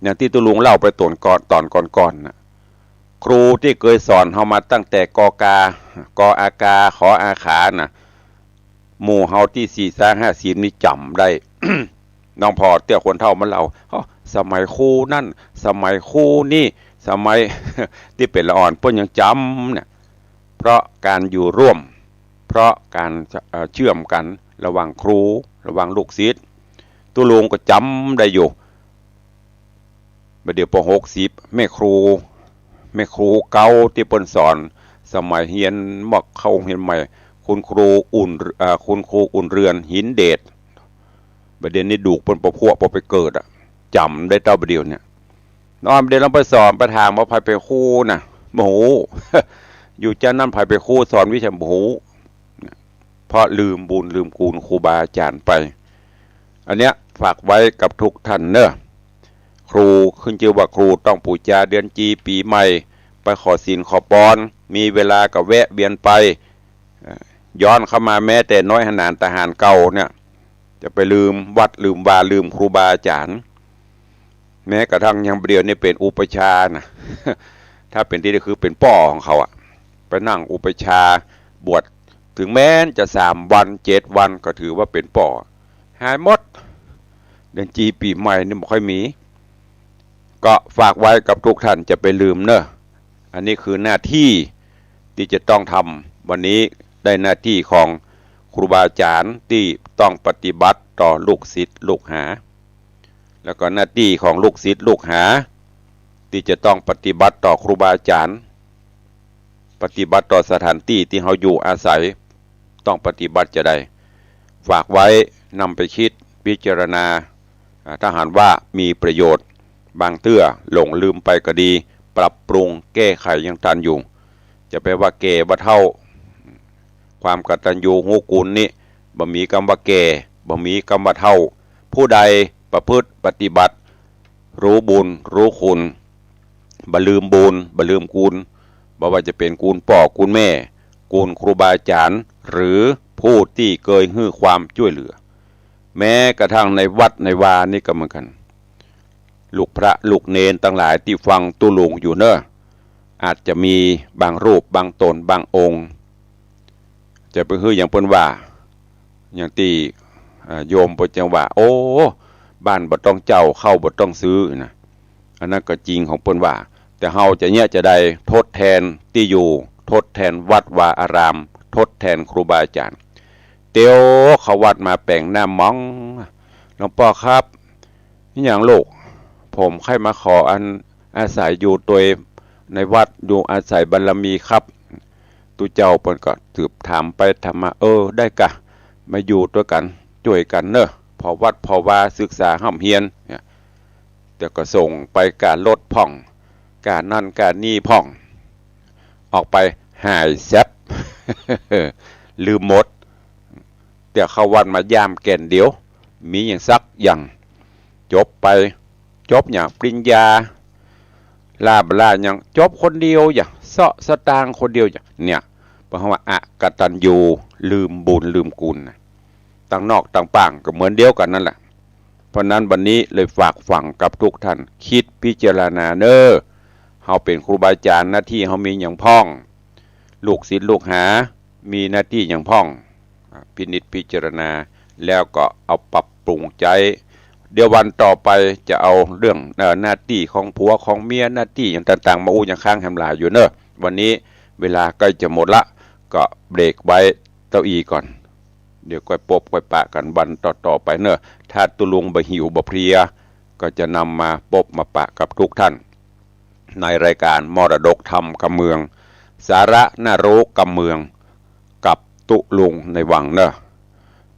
อย่างที่ตุลุงเล่าไปตอนก่อนนะครูที่เคยสอนเฮามาตั้งแต่กอากาขออาขาน่ะหมู่เฮาที่4-5นี่จำได้ น้องพอเตี้ยคนเท่ามันเล่าสมัยครูนั่นสมัยครูนี่สมัย ที่เป็นละอ่อนเพิ่นยังจำเนี่ยเพราะการอยู่ร่วมเพราะการเชื่อมกันระหว่างครูระหว่างลูกศิษย์ตุลุงก็จำได้อยู่เดี๋ยวป.60แม่ครูเก่าที่เปิ้นสอนสมัยเรียนมักเข้าเรียนใหม่คุณครูอุ่นเรือนหินเดชประเด็นนี้ดูเปิ้นประพวกพอไปเกิดจำได้เต้าประเดี๋ยวเนี่ยนอนเดี๋ยวเราไปสอนประทางว่าไผไปครูน่ะโมโห อยู่จ้านั่นไผไปครูสอนวิชาโมโหเพราะลืมบุญลืมคุณครูบาอาจารย์ไปอันเนี้ยฝากไว้กับทุกท่านเนอะครูขึ้นชื่อว่าครูต้องปูจาเดือนจีปีใหม่ไปขอศีลขอปอนมีเวลาก็แวะเวียนไปย้อนเข้ามาแม้แต่น้อยขนาดทหารเก่าเนี่ยจะไปลืมวัดลืมวาลืมครูบาอาจารย์แม้กระทั่งยังเดียวนี่เป็นอุปชานะถ้าเป็นที่นี่คือเป็นป่อของเขาไปนั่งอุปชาบวชถึงแม้จะ3 วัน 7 วันก็ถือว่าเป็นป่อหายหมดเดือนจีปีใหม่นี่ไม่ค่อยมีก็ฝากไว้กับทุกท่านจะไปลืมเนอะอันนี้คือหน้าที่ที่จะต้องทำวันนี้ได้หน้าที่ของครูบาอาจารย์ที่ต้องปฏิบัติต่อลูกศิษย์ลูกหาแล้วก็หน้าที่ของลูกศิษย์ลูกหาที่จะต้องปฏิบัติต่อครูบาอาจารย์ปฏิบัติต่อสถานที่ที่เขาอยู่อาศัยต้องปฏิบัติจะได้ฝากไว้นำไปคิดพิจารณาถ้าหากว่ามีประโยชน์บางเตื้อหลงลืมไปก็ดี ปรับปรุงแก้ไขยังทันอยู่จะแปลว่าแก่บ่เท่าความกตัญญูรู้กุลนี่บ่มีคำว่าแก่บ่มีคำว่าเท่าผู้ใดประพฤติปฏิบัติรู้บุญรู้คุณบ่ลืมบุญบ่ลืมคุณบ่ว่าจะเป็นคุณพ่อคุณแม่คุณครูบาอาจารย์หรือผู้ที่เคยให้ความช่วยเหลือแม้กระทั่งในวัดในวานี่ก็เหมือนกันลูกพระลูกเนนทั้งหลายที่ฟังตุลุงอยู่เนอะอาจจะมีบางรูปบางตนบางองค์จะไปคืออย่างเพิ่นว่าอย่างที่โยมบ่จังว่าโอ้บ้านบ่ต้องเจ้าเข้าบ่ต้องซื้อนะอันนั้นก็จริงของเพิ่นว่าแต่เฮาจะเนี่ยจะได้ทดแทนที่อยู่ทดแทนวัดวาอารามทดแทนครูบาอาจารย์เตียวเขาวัดมาแปลงหน้ามองหลวงพ่อครับนี่อย่างลูกผมใครมาขออันอาศัยอยู่ตัวในวัดอยู่อาศัยบารมีครับตุเจ้าเพิ่นก็สืบถามไปถามมาได้กะมาอยู่ตัวกันช่วยกันเนอะพอวัดพอว่าศึกษาห้ำเฮียนเนี่ยแต่ก็ส่งไปการลดพ่องการนั่นการนี่พ่องออกไปหายแซบ ลืมหมดเดี๋ยวเข้าวันมายามแก่นเดียวมีอย่างซักอย่างจบไปจบอย่างปริญญาลาบลาอย่างจบคนเดียวอย่างเสาะสตางคนเดียวอย่างเนี่ยเพราะว่าอะกตัญญูลืมบุญลืมกุลต่างนอกต่างป่างก็เหมือนเดียวกันนั่นแหละเพราะนั้นวันนี้เลยฝากฝังกับทุกท่านคิดพิจารณาเนอเฮาเป็นครูบาอาจารย์หน้าที่เฮามีอย่างพ่องลูกศิษย์ลูกหามีหน้าที่อย่างพ่องพินิจพิจารณาแล้วก็เอาปรับปรุงใจเดี๋ยววันต่อไปจะเอาเรื่องหน้าที่ของผัวของเมียหน้าที่อย่างต่างๆมาอู้อย่างข้างแหมหลายอยู่เนอะวันนี้เวลาใกล้จะหมดละก็เบรกไว้เต้าอีก่อนเดี๋ยวก็ปบก็ปะกันวันต่อไปเนอะถ้าตุลุงบ่หิวบ่เพลียก็จะนำมาปบมาปะกับทุกท่านในรายการมรดกธรรมกำเมืองสาระน่ารู้กำเมืองกับตุลุงในวังเนอะ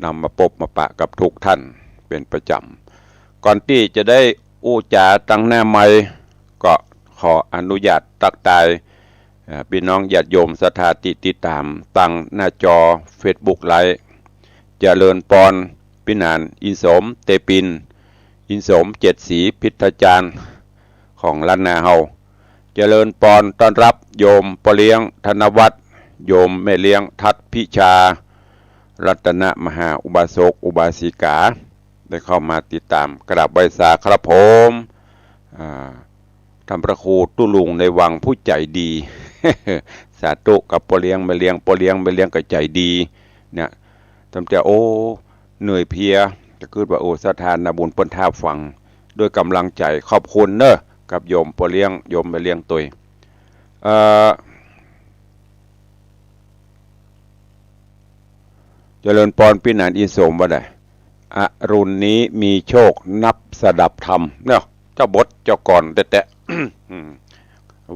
นำมาปบมาปะกับทุกท่านเป็นประจำก่อนที่จะได้อู้จาตั้งหน้าไมค์ก็ขออนุญาตตักตายพี่น้องญาติโยมศรัทธาติดตามตั้งหน้าจอ Facebook ไลฟ์เจริญปอนพินานอินสมเตปินอินสมเจ็ดสีพิทจารย์ของล้านนาเฮาเจริญปอนต้อนรับโยมปเลี้ยงธนวัฒน์โยมแม่เลี้ยงทัดพิชารัตนมหาอุบาสกอุบาสิกาได้เข้ามาติดตามกราบไหว้สาครับผมท่านพระครูตุลุงในวังผู้ใจดี สาธุกับปเลี้ยงแม่เลี้ยงปเลี้ยงแม่เลี้ยงก็ใจดีเนี่ยทำแต่เหนื่อยเพียจะคิดว่าสถานบุญเปิ้นท่าฟังด้วยกำลังใจขอบคุณเนอะกับโยมปเลี้ยงโยมแม่เลี้ยงตัวเจริญปอนพินานอินสมว่าได้อรุณนี้มีโชคนับสดับธรรมเนาะเจ้าบทเจ้าก่อนแต่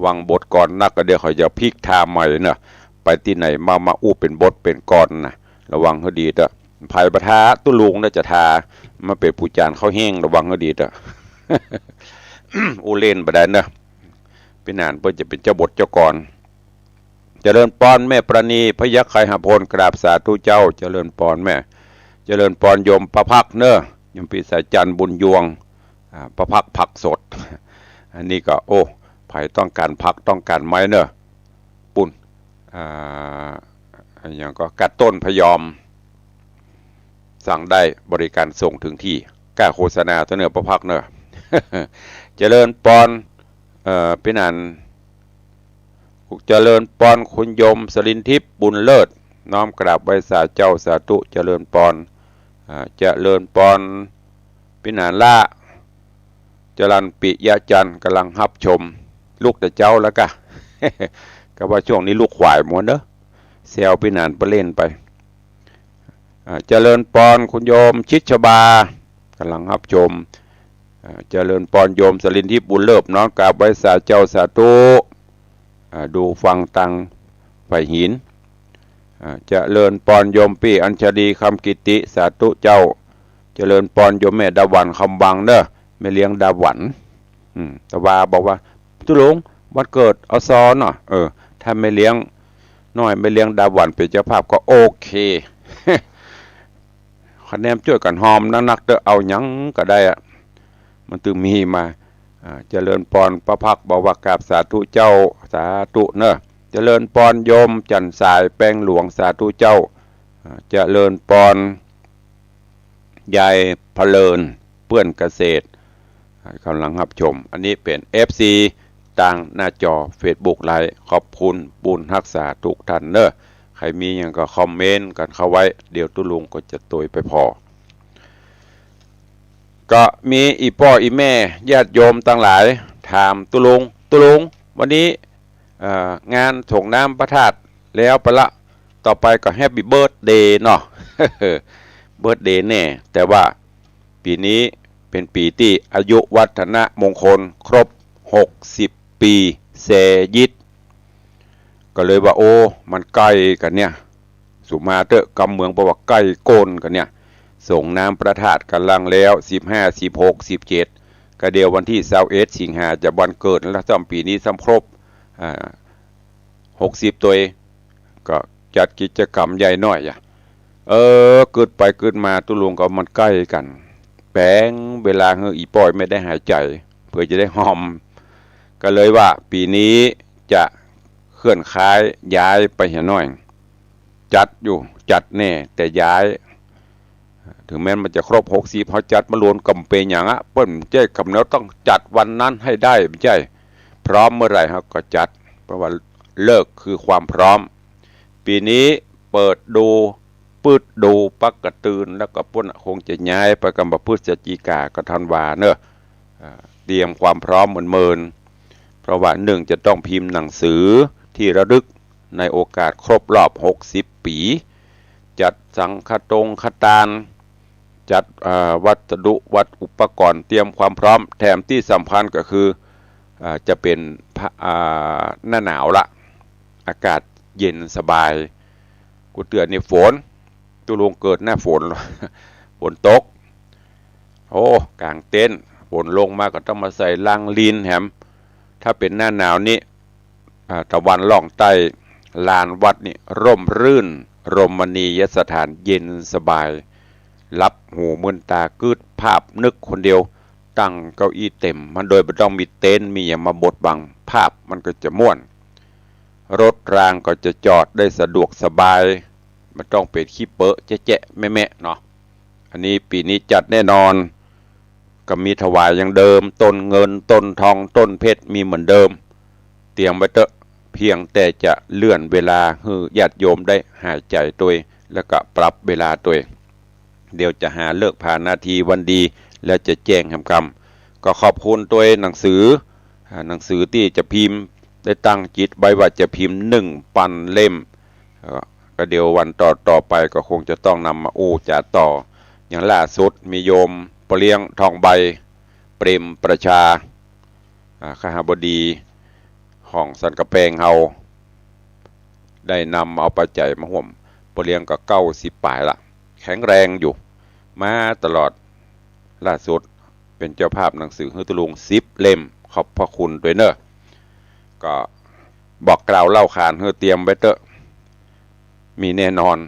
วังบทก่อนนักก็เดี๋ยวเขาจะพลิกทาใหม่เนาะไปที่ไหนมาอู้เป็นบทเป็นก่อนนะระวังเขาดีเด้อภัยประทาตุลุงน่าจะทามาเป็นผู้จานเขาแห้งระวังเขาดีเด้อ อู้เล่นบ่ได้เนาะพินานเพิ่นจะเป็นเจ้าบทเจ้าก่อนเจริญปอนแม่ประณีพยัคฆ์ไคหพลกราบสาธุเจ้าเจริญปอนแม่เจริญปอนโยมประภักเนอะโยมปีสายจันบุญยวงประภักผักสดอันนี้ก็ไผ่ต้องการพักต้องการไม้เนอะปุ่นอย่างก็กัดต้นพยอมสั่งได้บริการส่งถึงที่กล้าโฆษณาตัวเนื้อประภักเนอะ เจริญปอนพี่นันเจริญปอนคุณโยมสลินทิพย์บุญเลิศน้อมกราบไหว้สาเจ้าสาธุเจริญปอนเจริญปอนพินานล่าจรันปิยะจันกำลังรับชมลูกแต่เจ้าแล้วกะ ก็ว่าช่วงนี้ลูกขวายหมดเนอะเซลพินานไปเล่นไปเจริญปอนคุณโยมชิดชบากำลังรับชมเจริญปอนโยมสลินทิพย์บุญเลิศน้อมกราบไหว้สาเจ้าสาธุดูฟังตังไฟหินเจริญปอนโยมปี้อัญชลีคำกิติสาธุเจ้าเจริญปอนโยมแม่ดาวันคำบังเนอะแม่เลี้ยงดาวันตะวาบอกว่าตุลุง วันเกิดเอาซ้อนเนาะถ้าไม่เลี้ยงน้อยไม่เลี้ยงดาวันเป็นเจ้าภาพก็โอเค คะแนนช่วยกันหอมนักเด้อเอาหยังก็ได้อะมันตึงมีมาเจริญพรประพักบอกว่ากราบสาธุเจ้าสาธุเนอะเจริญพรโยมจันสายแป้งหลวงสาธุเจ้าเจริญพรยายเพลินเปื้อนเกษตรกำลังรับชมอันนี้เป็น FC ต่างหน้าจอ Facebook ไลฟ์ขอบคุณบุญรักษาทุกท่านเนอะใครมีอย่างก็คอมเมนต์กันเข้าไว้เดี๋ยวตุลุงก็จะตุยไปพอก็มีอีพ่ออีแม่ญาติโยมต่างหลายถามตุลุงวันนี้งานส่งน้ำพระธาตุแล้วไปละต่อไปก็แฮปปี้เบิร์ธเดย์เนาะ เบิร์ธเดย์แน่แต่ว่าปีนี้เป็นปีที่อายุวัฒนมงคลครบ60ปีเศยิตก็เลยว่าโอ้มันใกล้กันเนี่ยสุมาเตอร์กำเมืองบอกว่าใกล้โกนกันเนี่ยส่งน้ำพระธาตุกันลังแล้ว15 16 17ก็เดียววันที่21สิงหาจะวันเกิดแล้วซ้ำปีนี้ซ้ำครบ60ตัวก็จัดกิจกรรมใหญ่น้อยอ่ะเกิดไปเกิดมาตุลุงก็มันใกล้กันแปงเวลาเฮออีปอยไม่ได้หายใจเพื่อจะได้หอมก็เลยว่าปีนี้จะเคลื่อนย้ายไปหน่อยจัดแน่แต่ย้ายถึงแม้มันจะครบ60เขาจัดมารวมกำเป็นอย่างเปิ้นเจ้กำเนิดต้องจัดวันนั้นให้ได้ไม่ใช่พร้อมเมื่อไหร่เขาก็จัดเพราะว่าเลิกคือความพร้อมปีนี้เปิดดูปักกระตืนแล้วก็ปุ่นคงจะย้ายไปกำบัพฤศจิกาก็ธันวาเนอะเตรียมความพร้อมเหมือนเพราะว่า1จะต้องพิมพ์หนังสือที่ระลึกในโอกาสครบรอบ60ปีจัดสังฆทานจัดวัดอุปกรณ์เตรียมความพร้อมแถมที่สำคัญก็คือจะเป็นหน้าหนาวละอากาศเย็นสบายกูเตือนนี่ฝนตุลุงเกิดหน้าฝน ฝนตกโอ้กลางเต็นท์ฝนลงมาก็ต้องมาใส่ลังลินแถมถ้าเป็นหน้าหนาวนี่ตะวันล่องใต้ลานวัดนี่ร่มรื่นรมณียสถานเย็นสบายรับหูมึนตากืดภาพนึกคนเดียวตั้งเก้าอี้เต็มมันโดยไม่ต้องมีเต็นท์มีอย่างมาบดบังภาพมันก็จะม่วนรถรางก็จะจอดได้สะดวกสบายไม่ต้องเป็นขี้เปอะแจ๊ะแม่เนาะอันนี้ปีนี้จัดแน่นอนก็มีถวายอย่างเดิมต้นเงินต้นทองต้นเพชรมีเหมือนเดิมเตรียมไว้เถอะเพียงแต่จะเลื่อนเวลาให้ญาติโยมได้หายใจตัวแล้วก็ปรับเวลาตัวเดี๋ยวจะหาเลิกผ่านนาทีวันดีแล้วจะแจ้งคำก็ขอบคุณตัวหนังสือที่จะพิมพ์ได้ตั้งจิตไว้ว่าจะพิมพ์1,000 เล่มก็เดี๋ยววันต่อไปก็คงจะต้องนำมาจัดต่ออย่างล่าสุดมีโยมปเลี้ยงทองใบเปรมประชาคหบดีของสันกระแปงเฮาได้นำเอาปัจจัยมาห่วมปเลี้ยงก็90ปลายละแข็งแรงอยู่มาตลอดล่าสุดเป็นเจ้าภาพหนังสือฮือตุลุง10 เล่มขอบพระคุณด้วยเนอะก็บอกกล่าวเล่าขานฮือเตรียมไว้เถอะมีแน่นอน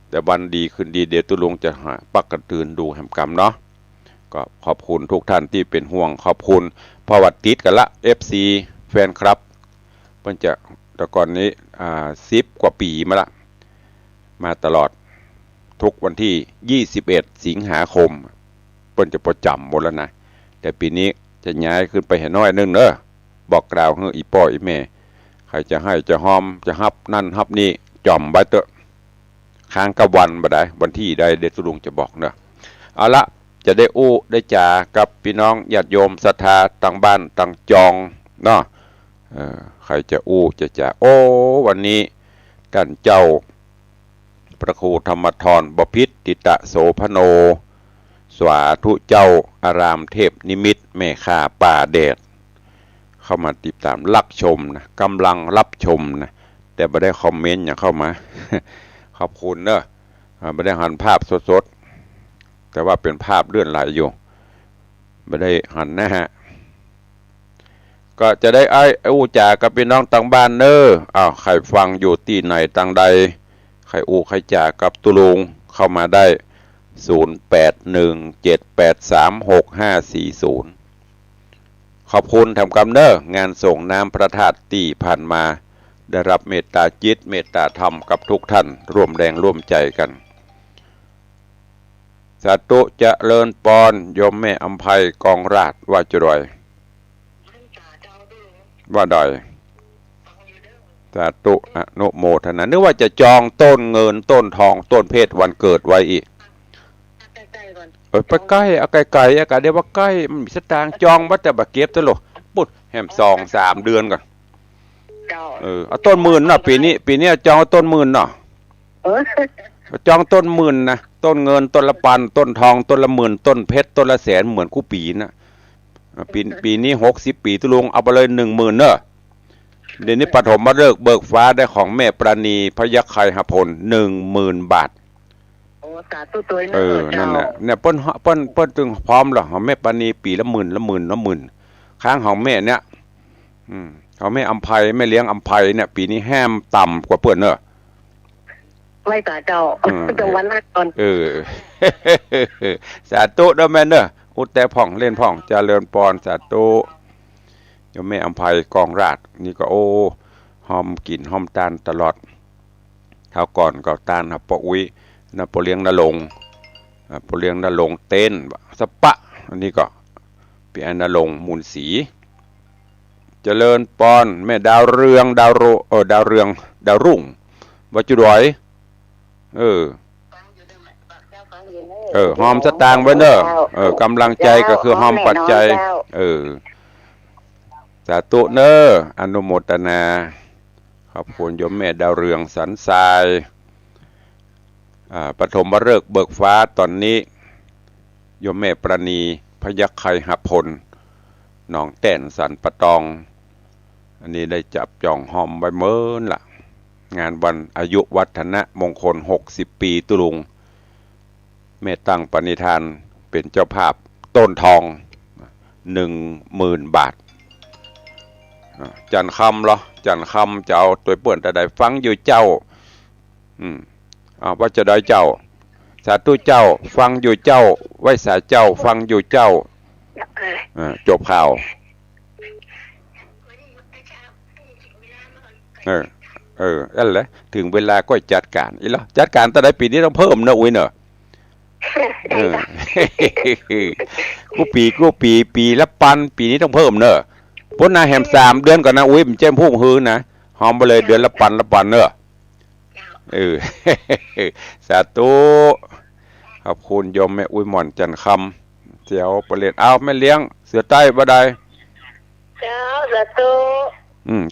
แต่วันดีขึ้นดีเดี๋ยวตุลุงจะหาปักกระตือนดูแห่งกรรมเนาะก็ขอบคุณทุกท่านที่เป็นห่วงขอบคุณพวัดติดกันละ FC แฟนครับเพิ่นจะแต่ก่อนนี้10 กว่าปีมาละมาตลอดทุกวันที่21 สิงหาคมเพิ่นจะประจำหมดแล้วนะแต่ปีนี้จะย้ายขึ้นไปให้น้อยนึงเด้อบอกกล่าวให้อีพ่ออีแม่ใครจะให้จะหอมจะฮับนั่นฮับนี่จอมไว้เถอะค้างกับวันบ่ได้วันที่ใดเดตุลุงจะบอกเนอะเอาละจะได้ได้จ่ากับพี่น้องญาติโยมศรัทธาต่างบ้านต่างจองเนาะใครจะจะจ่าวันนี้ท่านเจ้าพระครูธรรมธรบพิตรติตะโสพโนสวาธุเจ้าอารามเทพนิมิตแม่ข้าป่าแดดเข้ามาติดตามรับชมนะกำลังรับชมนะแต่ไม่ได้คอมเมนต์อย่างเข้ามาขอบคุณเนอะไม่ได้หันภาพสดๆแต่ว่าเป็นภาพเลื่อนไหลอยู่ไม่ได้หันนะฮะ ก็จะได้อู้จ่ากับพี่น้องต่างบ้านเนอใครฟังอยู่ที่ไหนต่างใดใครอู้ใครจ่ากับตุลุงเข้ามาได้0817836540ขอบคุณทำกำเนองานส่งน้ำพระธาตุที่ผ่านมาได้รับเมตตาจิตเมตตาธรรมกับทุกท่านร่วมแรงร่วมใจกันสาธุเจริญปอนโยมแม่อำไพกองราชว่าจะรวยว่าดอยสาธุอนุโมทนานึกว่าจะจองต้นเงินต้นทองต้นเพชรวันเกิดไว้อีกไปใกล้เอาไกลๆอากาศเดี๋ยวว่าใกล้มันมีสตางค์จองว่าแต่บะเก็บตลอดปุ๊ดแหม2-3 เดือนก่อนเอาต้นหมื่นเนาะปีนี้จองต้นหมื่นเนาะจองต้นหมื่นนะต้นเงินต้นละพันต้นทองต้นละหมื่นต้นเพชรต้นละแสนเหมือนคู่ปีนะปีนี้60 ปีตุลงเอาไปเลย10,000เนอะเดี๋ยวนี้ปฐมฤกษ์เบิกฟ้าได้ของแม่ปราณีพยัคฆ์ไคหพล10,000 บาทสาธุตัวนั่นแหละเนี่ยเปิ้นถึงพร้อมหรอของแม่ปราณีปีละหมื่นค้างของแม่เนี่ยของแม่อำไพแม่เลี้ยงอำไพเนี่ยปีนี้แห้มต่ำกว่าเปิ้นเนอะไม่ตาเจ้าจังวันหน้าก่อนสาธุเด้อแม่เนอะอุตแต่พ่องเล่นพ่องเจริญปอนสาธุโยมแม่อำไพกองราชนี่ก็หอมกลิ่นหอมตาลตลอดเท่าก่อนก็ตาลปะอุ้ยนะปอเลี้ยงนรงปอเลี้ยงนรงเต้นสปะอันนี้ก็พี่อนนรงมูลศรีเจริญปอนแม่ดาวเรืองดาวรุ่งวัจุดอยหอมสตางค์ไว้เนอะกำลังใจก็คือหอมปัจจัยสาธุเนออนุโมทนาขอบคุณโยมแม่ดาวเรืองสันทรายปฐมฤกษ์เบิกฟ้าตอนนี้โยมแม่ปราณีพยัคฆ์ไคหพลหนองแต้นสันปะตองอันนี้ได้จับจองหอมใบเมินล่ะงานวันอายุวัฒนะมงคล60 ปีตุลุงแม่ตั้งปณิธานเป็นเจ้าภาพต้นทอง10,000 บาทจันคำเหรอจันคำจะเอาตัวเปิ่นแต่ใดฟังอยู่เจ้าว่าจะได้เจ้าสาธุเจ้าฟังอยู่เจ้าไว้สาเจ้าฟังอยู่เจ้าจบข่าวนั่นแหละถึงเวลาก็จัดการอีแล้วจัดการแต่ใดปีนี้ต้องเพิ่มนะอุ้ยเนอะกูปีละปันปีนี้ต้องเพิ่มเนอะพ้นนาแหม3 เดือนก่อนนะอุ้ยมันแจ้มพุ่งฮื้อนะหอมไปเลยเดือนละปันเนอะสาธุขอบคุณโยมแม่อุ้ยหม่อนจันคำเจียวประเลียนแม่เลี้ยงเสือใต้บ่ได้เจ้าสาธุ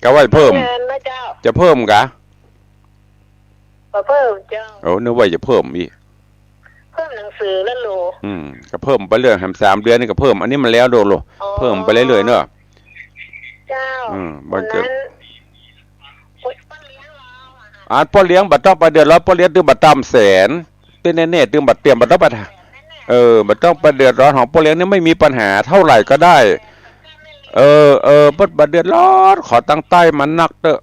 ก็ไว้เพิ่มจะเพิ่มกะเพิ่มเจ้านึกว่าจะเพิ่มอีกเพิ่มหนังสือแล้วโลก็เพิ่มไปเรื่อย3 เดือนนี่ก็เพิ่มอันนี้มันแล้วโลเพิ่มไปเรื่อยๆเนอะเจ้าบ่เจอพ่อเลี้ยงบัดต้องไปเดือนแล้วพ่อเลี้ยงตึงบัดตามแสนตึงแน่ๆตึงบัดเตรียมบัดต้องไปบัดต้องไปเดือดร้อนของพ่อเลี้ยงนี่ไม่มีปัญหาเท่าไหร่ก็ได้บัดเดือดร้อนขอตั้งใต้มันนักเตอะ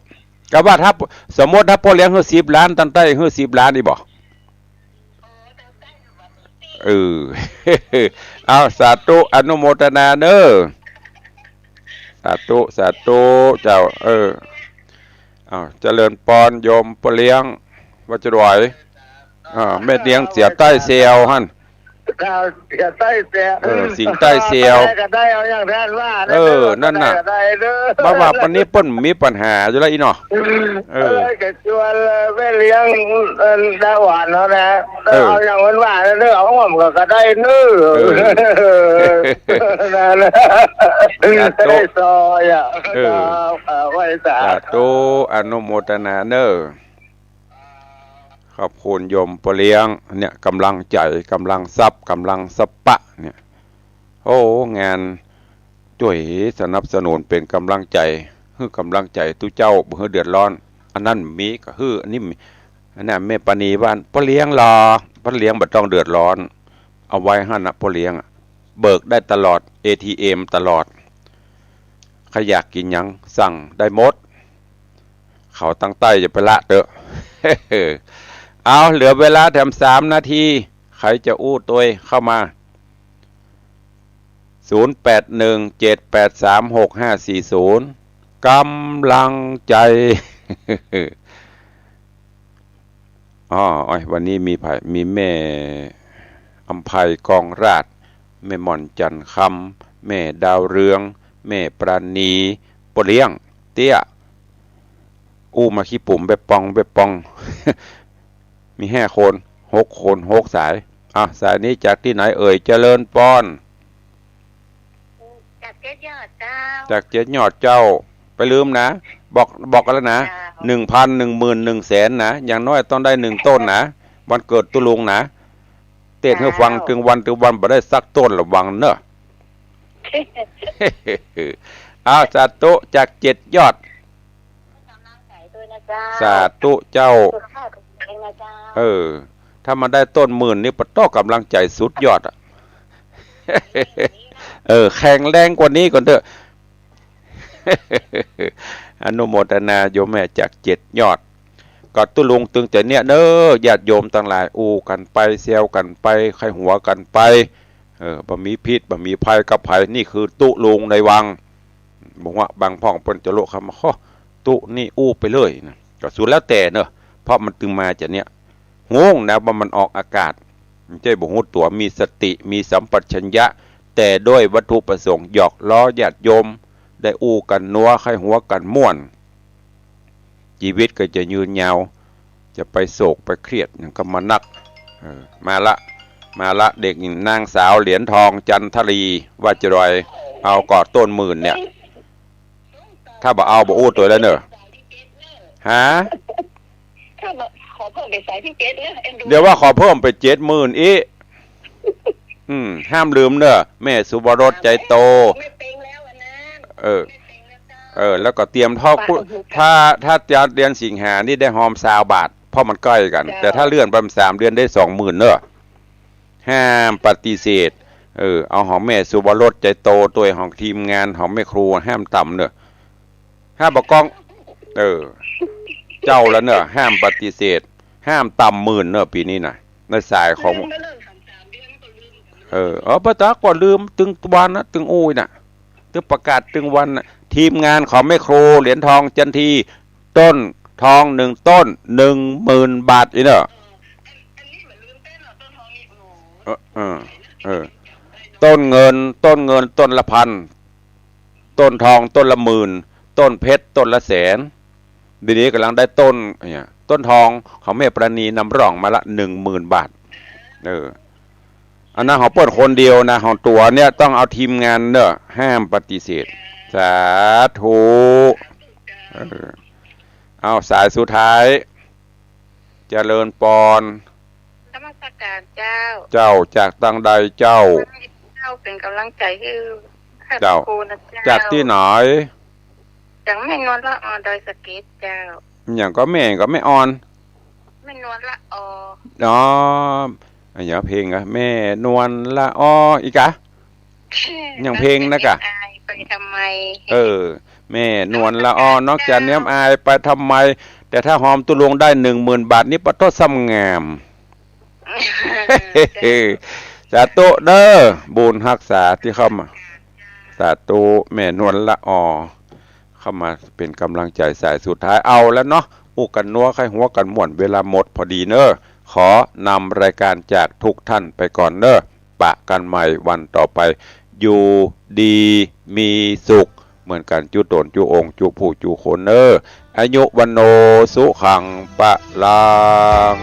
ก็ว่าถ้าสมมติถ้าพ่อเลี้ยงคือ10 ล้านตั้งใต้คือ10 ล้านนี่บ่เอาสาธุอนุโมทนาเด้อสาธุเจ้าเจริญปอนโยมพ่อเลี้ยงว่าจะรวยแม่เลี้ยงเสียใต้เซียวหั่นเสียใต้เสียสิงใต้เซียวก็ได้เอาอย่างแทนว่านั่นน่ะว่าวันนี้เปิ้นมีปัญหาอยู่แล้วอีเนาะก็ชวนแม่เลี้ยงดาหวานเนาะนะเอาอย่างว่าเด้อเอาผมก็ได้นื้อนั่นได้ซอยไว้สาธุอนุโมทนาเด้อขอบคุณโยมพ่อเลี้ยงเนี่ยกำลังใจกำลังทรัพย์กำลังสปะเนี่ยงานช่วยสนับสนุนเป็นกำลังใจคือกำลังใจทุเจ้าบ่เดือดร้อนอันนั้นมีก็คืออันนี้อันนั้นแม่ปานีบ้านพ่อเลี้ยงรอพ่อเลี้ยงบ่ต้องเดือดร้อนเอาไว้ให้นะพ่อเลี้ยงเบิกได้ตลอด ATM ตลอด ใครอยากกินหยังสั่งได้หมดเขาตั้งใต้จะไปละเด้อ เอาเหลือเวลาแถม3 นาทีใครจะอู้ตัวเข้ามา0817836540กำลังใจอ๋อวันนี้มีแม่อำไพกองราชแม่หม่อนจันคำแม่ดาวเรืองแม่ปราณีปเลี้ยงเตี้ยอู้มาขี้ปุ่มไปปอง มี5 คน6 คน6 สายสายนี้จากที่ไหนเอ่ยเจริญปอนจากเจ็ดยอดเจ้าจากเจ็ดยอดเจ้าไปลืมนะบอกกันแล้วนะ1,000 10,000 100,000นะอย่างน้อยต้องได้1 ต้นนะวันเกิดตุลุงนะเต้นให้ฟังถึงวันบ่ได้สักต้นระวังเนอะสาธุจาก7 ยอดสาธุเจ้าถ้ามันได้ต้น10,000นี่ปะต้อกำลังใจสุดยอดแข็งแรงกว่านี้ก่อนเถอะอนุโมทนาโยมแม่จาก7 ยอดกอดตุลุงตึงแต่เนี้ยเด้อญาติโยมทั้งหลายอูกันไปเซลกันไปไข้หัวกันไปบ่มีพิษบ่มีภัยกับภัยนี่คือตุลุงในวังบอกว่าบางพ่องเปิ้นจะโลกคำว่าตุนี่อู้ไปเลยนะก็สุดแล้วแต่เนอะเพราะมันตึงมาจากเนี้ยงงนะว่ามันออกอากาศไม่ใช่บ่ฮู้ตัวมีสติมีสัมปชัญญะแต่ด้วยวัตถุประสงค์หยอกล้อญาติโยมได้อู้กันนัวไข้หัวกันม่วนชีวิตก็จะยืนยาวจะไปโศกไปเครียดอย่างก็มานักมาละเด็กนางสาวเหรียญทองจันทรีว่าจะรอยเอากอดต้น10,000เนี่ยถ้าบ่เอาบ่อู้ตัวแล้วเนอะฮะถ้าขอเพิ่มไปสายที่7เนี่ยเดี๋ยวว่าขอเพิ่มไป70,000อีห้ามลืมเนอะแม่สุบรสใจโตไม่เป็นแล้วนะแล้วก็เตรียมท่อถ้าจะเดือนสิงหานี่ได้หอม20 บาทเพราะมันใกล้กันแต่ถ้าเลื่อนไป3 เดือนได้20,000เนอะห้ามปฏิเสธเอาหอมแม่สุบรสใจโตตัวของทีมงานหอมแม่ครูห้ามต่ำเนอะห้ามบอกกล้องเจ้าแล้วเนอะห้ามปฏิเสธห้ามต่ำ10,000เนอะปีนี้นะในสายของปะตากว่าลืมตึงวันนะตึงอุ้ยน่ะตึงประกาศตึงวันนะทีมงานของแม่ครูเหรียญทองจันทีต้นทอง1 ต้น 10,000 บาทอีเนอะต้นเงินต้นละ1,000ต้นทองต้นละ10,000ต้นเพชรต้นละ100,000เดี๋ยวนี้กำลังได้ต้นเนี่ยต้นทองของแม่ปราณีนำร่องมาละ10,000 บาทอันนั้นเขาเปิดคนเดียวนะของตัวเนี่ยต้องเอาทีมงานเนอะห้ามปฏิเสธสาธุเอาสายสุดท้ายเจริญปอนนมัสการเจ้าจากตังใดเจ้าเป็นกำลังใจให้เจ้าจากที่ไหนจากแม่นวลละออดอยสะเก็ดเจ้าอย่างก็แม่ออนแม่นวลละออย่างเพลงอะแม่นวลละออีกอะอย่างเพลงนะกะไปทำไมแม่นวลละนอกจากเนี้ยอายไปทำไมแต่ถ้าหอมตุลงได้10,000 บาทนี่ปะโตซ้ำงามสาธุเด้อบุญรักษาที่เข้ามาสาธุแม่นวลละเข้ามาเป็นกำลังใจสายสุดท้ายเอาแล้วเนาะอู้กันนัวไข้หัวกันม่วนเวลาหมดพอดีเนอะขอนำรายการจากทุกท่านไปก่อนเนอะปะกันใหม่วันต่อไปอยู่ดีมีสุขเหมือนกันจุตนจุองจุผู้จุคนเนอะอายุวันโนสุขังปะลัง